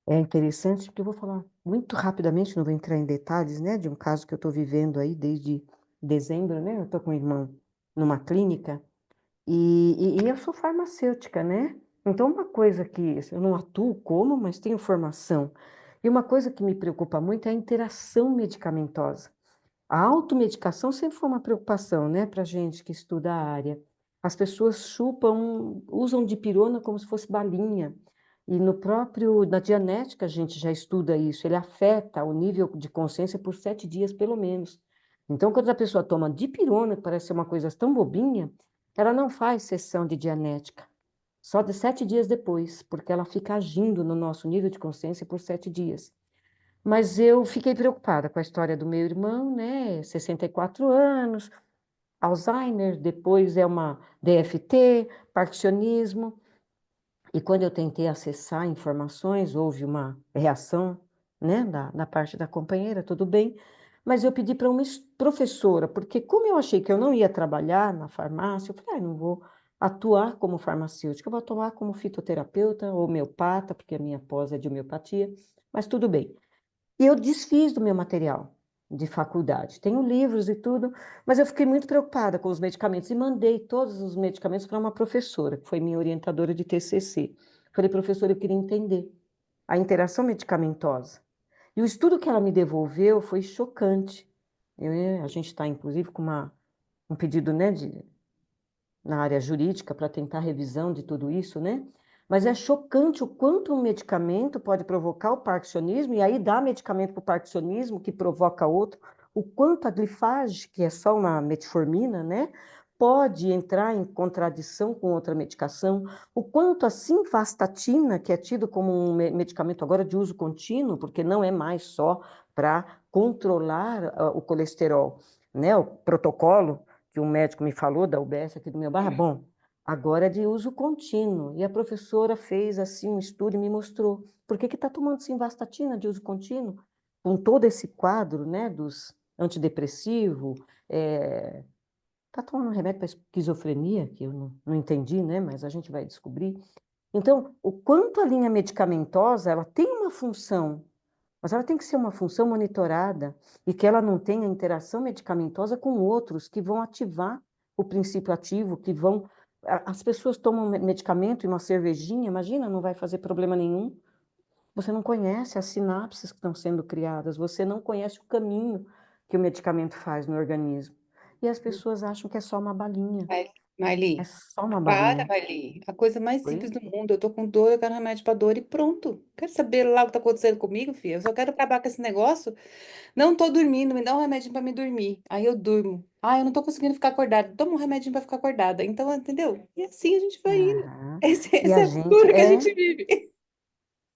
É interessante porque eu vou falar muito rapidamente, não vou entrar em detalhes, né, de um caso que eu estou vivendo aí desde dezembro, né? Eu estou com uma irmã numa clínica. E eu sou farmacêutica, né? Então, uma coisa que eu não atuo como, mas tenho formação. E uma coisa que me preocupa muito é a interação medicamentosa. A automedicação sempre foi uma preocupação, né, para gente que estuda a área. As pessoas chupam, usam dipirona como se fosse balinha. E na Dianética a gente já estuda isso. Ele afeta o nível de consciência por 7 dias, pelo menos. Então, quando a pessoa toma dipirona, que parece ser uma coisa tão bobinha, ela não faz sessão de Dianética. Só de 7 dias depois, porque ela fica agindo no nosso nível de consciência por 7 dias. Mas eu fiquei preocupada com a história do meu irmão, né? 64 anos, Alzheimer, depois é uma DFT, parkinsonismo. E quando eu tentei acessar informações, houve uma reação, né, da parte da companheira, tudo bem. Mas eu pedi para uma professora, porque como eu achei que eu não ia trabalhar na farmácia, eu falei, não vou atuar como farmacêutica, eu vou atuar como fitoterapeuta, homeopata, porque a minha pós é de homeopatia, mas tudo bem. E eu desfiz do meu material de faculdade. Tenho livros e tudo, mas eu fiquei muito preocupada com os medicamentos e mandei todos os medicamentos para uma professora, que foi minha orientadora de TCC. Falei, professora, eu queria entender a interação medicamentosa. E o estudo que ela me devolveu foi chocante. A gente está, inclusive, com um pedido, né, na área jurídica para tentar revisão de tudo isso, né? Mas é chocante o quanto um medicamento pode provocar o parkinsonismo, e aí dá medicamento para o parkinsonismo que provoca outro, o quanto a glifage, que é só uma metformina, né? Pode entrar em contradição com outra medicação, o quanto a simvastatina, que é tido como um medicamento agora de uso contínuo, porque não é mais só para controlar o colesterol, né? O protocolo que um médico me falou da UBS aqui do meu bairro, bom, agora é de uso contínuo. E a professora fez assim um estudo e me mostrou por que está tomando simvastatina de uso contínuo, com todo esse quadro, né, dos antidepressivo, tá tomando um remédio para esquizofrenia, que eu não entendi, né? Mas a gente vai descobrir. Então, o quanto a linha medicamentosa, ela tem uma função, mas ela tem que ser uma função monitorada e que ela não tenha interação medicamentosa com outros que vão ativar o princípio ativo, que vão... As pessoas tomam medicamento e uma cervejinha, imagina, não vai fazer problema nenhum. Você não conhece as sinapses que estão sendo criadas, você não conhece o caminho que o medicamento faz no organismo. E as pessoas acham que é só uma balinha. Mas, É Marli, só uma para, balinha. Marli. A coisa mais Oi? simples do mundo. Eu tô com dor, eu quero remédio pra dor e pronto. Quero saber lá o que tá acontecendo comigo, filha. Eu só quero acabar com esse negócio. Não tô dormindo, me dá um remedinho pra me dormir. Aí eu durmo. Ah, eu não tô conseguindo ficar acordada. Toma um remedinho pra ficar acordada. Então, entendeu? E assim a gente vai indo. Aham. E Essa a é a gente, cultura que a gente vive.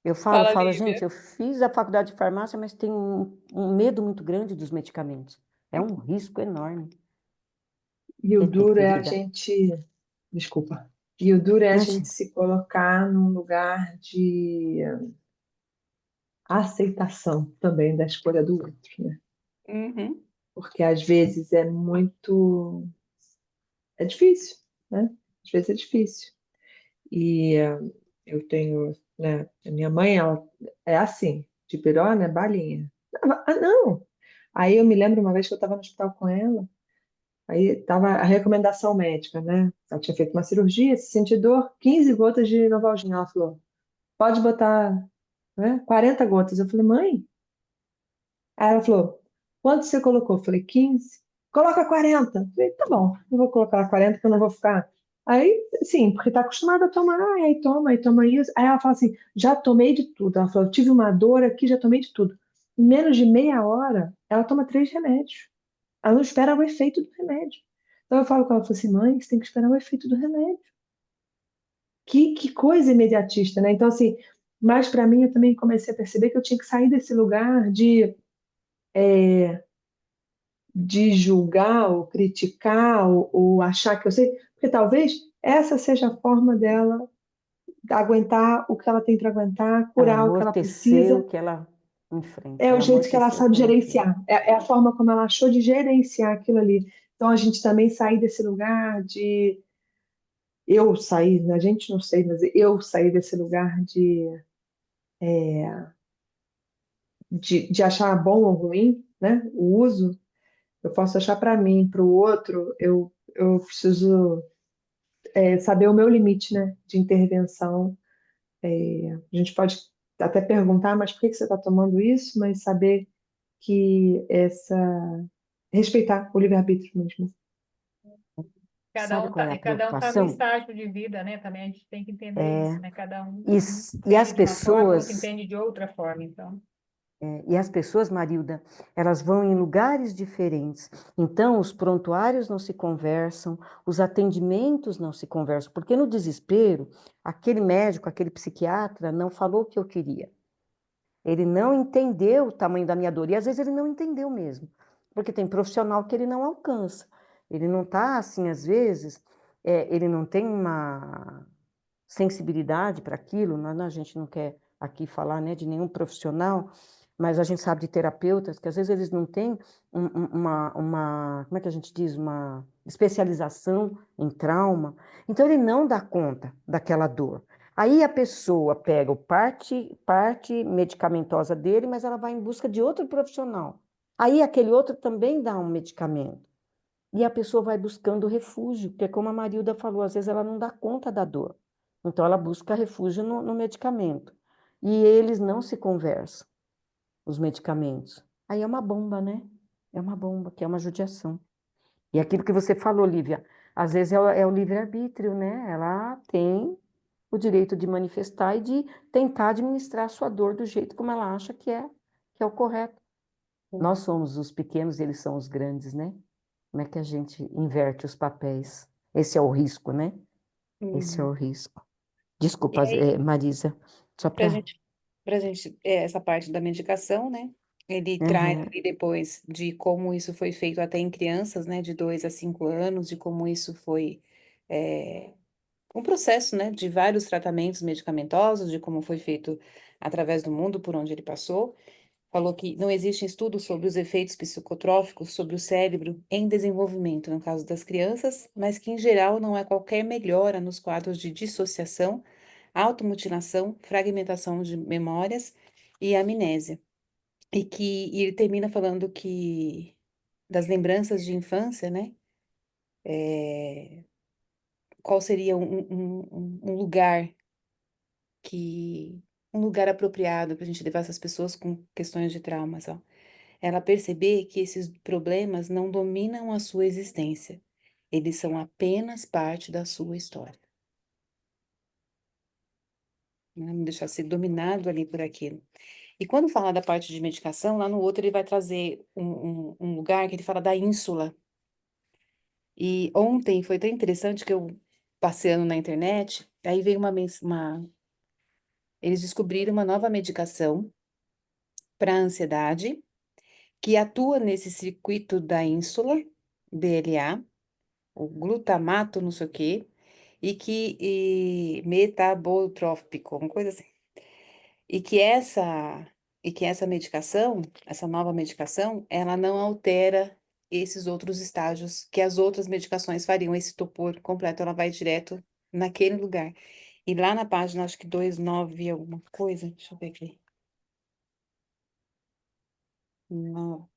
eu Fala, falo, gente, Lívia. eu fiz a faculdade de farmácia, mas tenho um medo muito grande dos medicamentos. É um risco enorme. E o E tem que duro ter é a cuidado. gente, desculpa, e o duro é a gente Imagina. se colocar num lugar de aceitação também da escolha do outro, né? Uhum. Porque às vezes é difícil, né? Às vezes é difícil. E eu tenho, né, a minha mãe, ela é assim, de piró, né, balinha. Ah, não! Aí eu me lembro uma vez que eu estava no hospital com ela, aí estava a recomendação médica, né? Ela tinha feito uma cirurgia, se sentir dor, 15 gotas de Novalgina. Ela falou, pode botar, né, 40 gotas. Eu falei, mãe? Aí ela falou, quanto você colocou? Eu falei, 15. Coloca 40. Eu falei, tá bom, não vou colocar 40 porque eu não vou ficar. Aí, sim, porque tá acostumada a tomar, aí toma isso. Aí ela fala assim, já tomei de tudo. Ela falou, eu tive uma dor aqui, já tomei de tudo. Em menos de meia hora, ela toma 3 remédios. Ela não espera o efeito do remédio. Então eu falo com ela, eu falo assim, mãe, você tem que esperar o efeito do remédio. Que coisa imediatista, né? Então, assim, mas para mim eu também comecei a perceber que eu tinha que sair desse lugar de julgar ou criticar ou achar que eu sei, porque talvez essa seja a forma dela aguentar o que ela tem para aguentar, Ela curar o que ela amorteceu precisa. o que ela enfrenta. É o Ela jeito que ela amorteceu o sabe que ela enfrenta. gerenciar, é a forma como ela achou de gerenciar aquilo ali. Então a gente também sair desse lugar de eu sair, a gente não sei, mas eu sair desse lugar de achar bom ou ruim, né? O uso, eu posso achar para mim, para o outro, eu preciso saber o meu limite, né, de intervenção. A gente pode até perguntar, mas por que que você está tomando isso? Mas saber que respeitar o livre-arbítrio mesmo. Sabe qual é a Cada um está no preocupação? estágio de vida, né? Também a gente tem que entender isso, né? Cada um E, e as entende de uma forma, o outro pessoas, entende de outra forma, então. Marilda, elas vão em lugares diferentes. Então, os prontuários não se conversam, os atendimentos não se conversam, porque no desespero, aquele médico, aquele psiquiatra não falou o que eu queria. Ele não entendeu o tamanho da minha dor, e às vezes ele não entendeu mesmo, porque tem profissional que ele não alcança. Ele não está assim, às vezes, ele não tem uma sensibilidade para aquilo, a gente não quer aqui falar, né, de nenhum profissional, mas a gente sabe de terapeutas que às vezes eles não têm como é que a gente diz, uma especialização em trauma, então ele não dá conta daquela dor. Aí a pessoa pega parte medicamentosa dele, mas ela vai em busca de outro profissional. Aí aquele outro também dá um medicamento. E a pessoa vai buscando refúgio, porque como a Marilda falou, às vezes ela não dá conta da dor. Então ela busca refúgio no medicamento. E eles não se conversam, os medicamentos. Aí é uma bomba, né? É uma bomba, que é uma judiação. E aquilo que você falou, Lívia, às vezes é o livre-arbítrio, né? Ela tem o direito de manifestar e de tentar administrar a sua dor do jeito como ela acha que é o correto. Nós somos os pequenos e eles são os grandes, né? Como é que a gente inverte os papéis? Esse é o risco, né? Esse é Uhum. o risco. E Desculpa, aí, Marisa, só pra para. gente, pra gente, essa parte da medicação, né? Ele traz Uhum. ali depois de como isso foi feito até em crianças, né? De 2 a 5 anos, de como isso foi é, um processo, né? De vários tratamentos medicamentosos, de como foi feito através do mundo por onde ele passou. falou que não existe estudo sobre os efeitos psicotróficos sobre o cérebro em desenvolvimento, no caso das crianças, mas que, em geral, não há qualquer melhora nos quadros de dissociação, automutilação, fragmentação de memórias e amnésia. E ele termina falando que das lembranças de infância, né? Qual seria um lugar que um lugar apropriado para a gente levar essas pessoas com questões de traumas, ó. Ela perceber que esses problemas não dominam a sua existência, eles são apenas parte da sua história. Né? Não deixar ser dominado ali por aquilo. E quando fala da parte de medicação, lá no outro ele vai trazer um lugar que ele fala da ínsula. E ontem foi tão interessante que eu passeando na internet, aí veio eles descobriram uma nova medicação para ansiedade que atua nesse circuito da ínsula, DLA, o glutamato, não sei o quê, e metabotrópico, uma coisa assim. E que essa, e que essa medicação, essa nova medicação, ela não altera esses outros estágios que as outras medicações fariam, esse topor completo, ela vai direto naquele lugar. E lá na página, acho que 29 alguma coisa, deixa eu ver aqui. Não,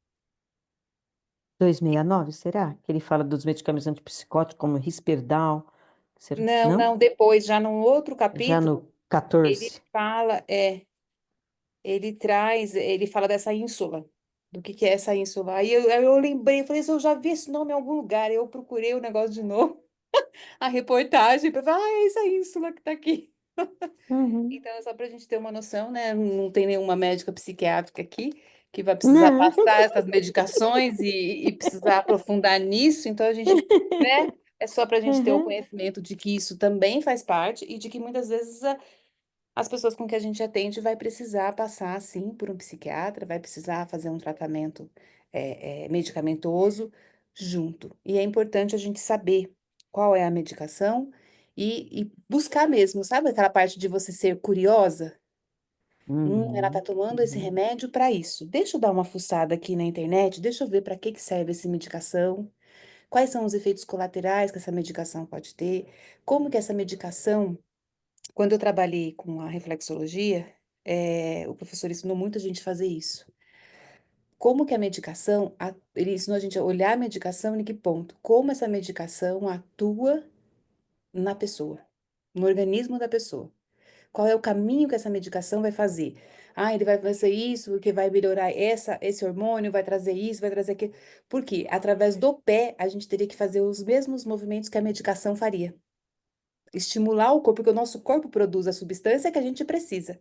269, será? Que ele fala dos medicamentos antipsicóticos como Risperdal. Será? não, Não? não, depois, já num outro Já capítulo, no ele 14. fala, ele fala dessa ínsula, do que é essa ínsula. Aí eu lembrei, falei, eu já vi esse nome em algum lugar, eu procurei o negócio de novo, a reportagem, para falar, é essa ínsula que tá aqui. Uhum. Então, é só para a gente ter uma noção, né? Não tem nenhuma médica psiquiátrica aqui que vai precisar Não. passar essas medicações e precisar aprofundar nisso, então a gente, né? É só para a gente ter o Uhum. conhecimento de que isso também faz parte e de que muitas vezes as pessoas com que a gente atende vai precisar passar, sim, por um psiquiatra, vai precisar fazer um tratamento medicamentoso junto. E é importante a gente saber qual é a medicação e buscar mesmo, sabe aquela parte de você ser curiosa? Ela tá Uhum. tomando esse Uhum. remédio para isso. Deixa eu dar uma fuçada aqui na internet, deixa eu ver para que que serve essa medicação, quais são os efeitos colaterais que essa medicação pode ter, como que essa medicação quando eu trabalhei com a reflexologia, o professor ensinou muito a gente a fazer isso. Como que a medicação, ele ensinou a gente a olhar a medicação em que ponto? Como essa medicação atua na pessoa, no organismo da pessoa. Qual é o caminho que essa medicação vai fazer? Ah, ele vai fazer isso, porque vai melhorar esse hormônio, vai trazer isso, vai trazer aquilo. Por quê? Através do pé, a gente teria que fazer os mesmos movimentos que a medicação faria. Estimular o corpo, porque o nosso corpo produz a substância que a gente precisa.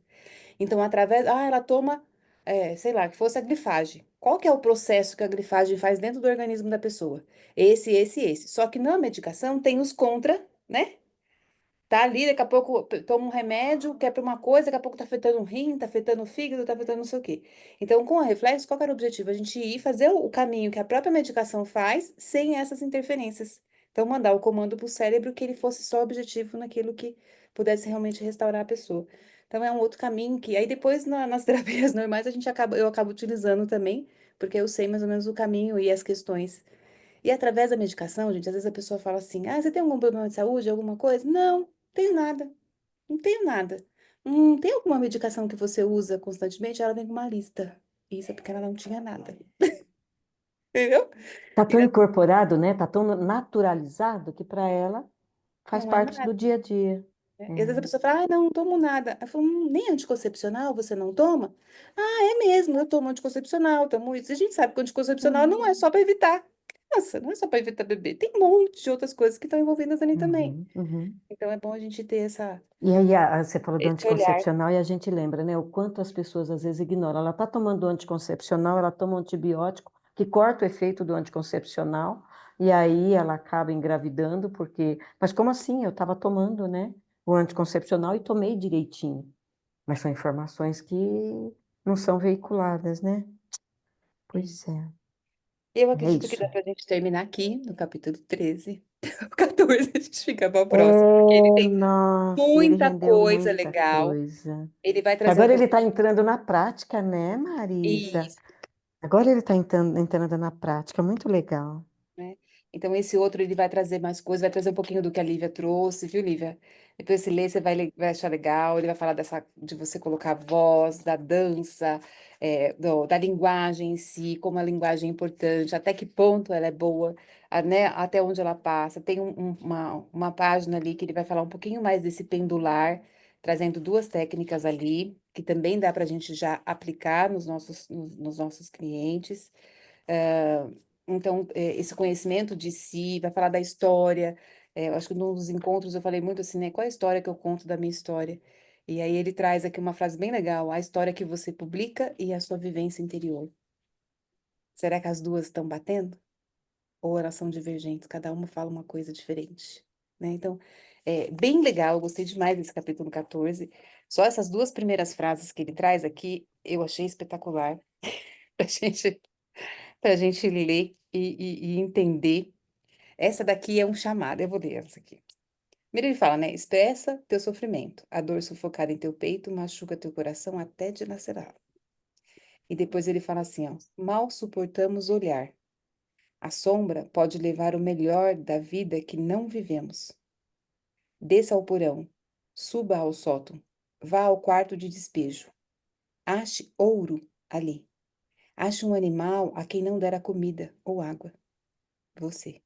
Então, ela toma, sei lá, que fosse a glifagem. Qual que é o processo que a glifagem faz dentro do organismo da pessoa? Esse. Só que na medicação tem os contra, né? Tá ali, daqui a pouco toma um remédio, que é para uma coisa, daqui a pouco tá afetando o rim, tá afetando o fígado, tá afetando não sei o quê. Então, com a reflexo, qual que era o objetivo? A gente ir fazer o caminho que a própria medicação faz sem essas interferências. Então, mandar o comando para o cérebro que ele fosse só objetivo naquilo que pudesse realmente restaurar a pessoa. Então, é um outro caminho que aí depois nas terapias normais eu acabo utilizando também, porque eu sei mais ou menos o caminho e as questões. E através da medicação, gente, às vezes a pessoa fala assim: ah, você tem algum problema de saúde, alguma coisa? Não, tenho nada, não tenho nada. Tem alguma medicação que você usa constantemente? Ela vem com uma lista. Isso é porque ela não tinha nada. Entendeu? Tá E tão incorporado, né? Tá tão naturalizado que para ela faz não é parte do nada. dia a dia. Né? E às vezes a É. pessoa fala: ah, não tomo nada. Ela fala: nem anticoncepcional você não toma? Ah, é mesmo, eu tomo anticoncepcional, tomo isso. E a gente sabe que o anticoncepcional não é Uhum. só para evitar criança, não é só para evitar bebê. Tem um monte de outras coisas que estão envolvidas ali também. Uhum. Uhum. Então é bom a gente ter E aí, você falou do esse olhar. anticoncepcional e a gente lembra, né? O quanto as pessoas às vezes ignoram. Ela está tomando anticoncepcional, ela toma um antibiótico que corta o efeito do anticoncepcional e aí ela acaba engravidando porque... Mas como assim? Eu estava tomando, né? O anticoncepcional e tomei direitinho. Mas são informações que não são veiculadas, né? Pois é. Eu É acredito que isso. dá para a gente terminar aqui no capítulo 13, 14. 14 a gente fica para o próximo, porque ele tem Nossa, ele muita rendeu coisa muita legal. coisa. Ele vai Que trazer um agora ele pouquinho. está entrando na prática, né, Marisa? Isso, Agora ele está entrando na prática, muito legal. né? Então, esse outro ele vai trazer mais coisas, vai trazer um pouquinho do que a Lívia trouxe, viu, Lívia? Depois, se ler, você vai achar legal. Ele vai falar de você colocar a voz, da dança, da linguagem em si, como a linguagem é importante, até que ponto ela é boa, né? Até onde ela passa. Tem uma página ali que ele vai falar um pouquinho mais desse pendular, trazendo duas técnicas ali, que também dá para a gente já aplicar nos nossos clientes. Ah, então, esse conhecimento de si, vai falar da história. Eu acho que num dos encontros eu falei muito assim, né? Qual é a história que eu conto da minha história? E aí ele traz aqui uma frase bem legal: a história que você publica e a sua vivência interior. Será que as duas estão batendo? Ou elas são divergentes? Cada uma fala uma coisa diferente, né? Então, é bem legal, eu gostei demais desse capítulo 14. Só essas duas primeiras frases que ele traz aqui, eu achei espetacular. Pra gente para a gente ler e entender. Essa daqui é um chamado, eu vou ler essa aqui. Primeiro ele fala, né? Expressa teu sofrimento. A dor sufocada em teu peito machuca teu coração até dilacerá-lo. E depois ele fala assim, ó. Mal suportamos olhar. A sombra pode levar o melhor da vida que não vivemos. Desça ao porão. Suba ao sótão. Vá ao quarto de despejo. Ache ouro ali. Ache um animal a quem não dera comida ou água. Você.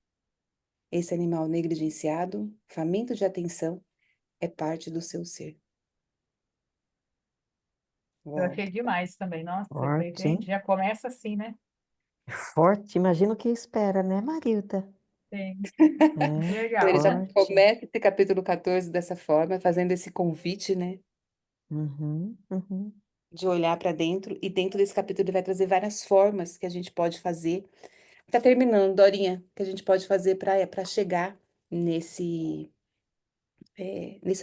Esse animal negligenciado, faminto de atenção, é parte do seu ser. Eu Uau. achei demais também. Nossa, eu falei, Forte, gente, hein? já começa assim, né? Forte, imagina o que espera, né, Marilda? Sim, muito É, Então, ele legal. já forte. começa esse capítulo 14 dessa forma, fazendo esse convite, né, Uhum, uhum. de olhar para dentro. E dentro desse capítulo ele vai trazer várias formas que a gente pode fazer. Tá terminando, Dorinha, que a gente pode fazer para chegar nesse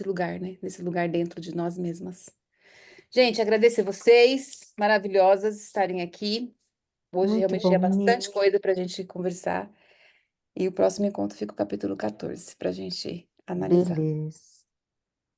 lugar, né? Nesse lugar dentro de nós mesmas. Gente, agradecer vocês, maravilhosas, estarem aqui. Hoje Muito realmente bom, tinha menina. bastante coisa para a gente conversar. E o próximo encontro fica o capítulo 14, para a gente analisar. Beleza.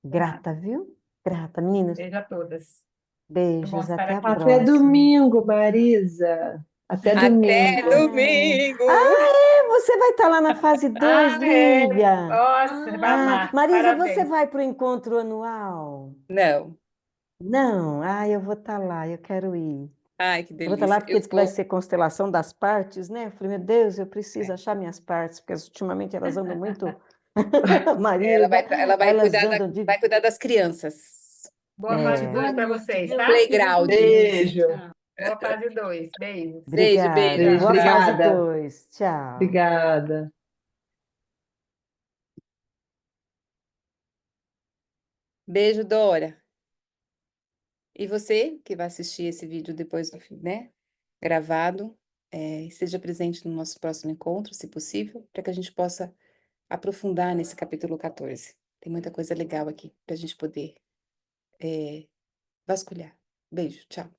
Combinado. Grata, viu? Grata, meninas. Beijo a todas. Foi bom Beijos, estar até a aqui. Até próxima. domingo, Marisa. Até Até domingo. domingo! Ah, você vai estar lá na fase 2, Ah, é. Lívia? Nossa, vai Ah, amar. Marisa, você Parabéns. vai para o encontro anual? Não. Não, eu vou estar lá, eu quero ir. Ai, que Eu vou estar lá delícia. porque Eu diz que vai vou. ser constelação das partes, né? Eu falei, meu Deus, eu preciso É. achar minhas partes, porque ultimamente elas andam muito. Ela Marilda, vai, ela elas andam de. vai cuidar das crianças. Boa fase É, 2 Boa para noite, vocês, viu? tá? Playground. Beijo. Boa fase 2. Beijos. Beijo, obrigada. beijo. Beijo, Boa fase Tchau. obrigada. 2. Tchau. Obrigada. Beijo, Dora. E você que vai assistir esse vídeo depois do fim, né? Gravado, esteja presente no nosso próximo encontro, se possível, para que a gente possa aprofundar nesse capítulo 14. Tem muita coisa legal aqui para a gente poder vasculhar. Beijo, tchau.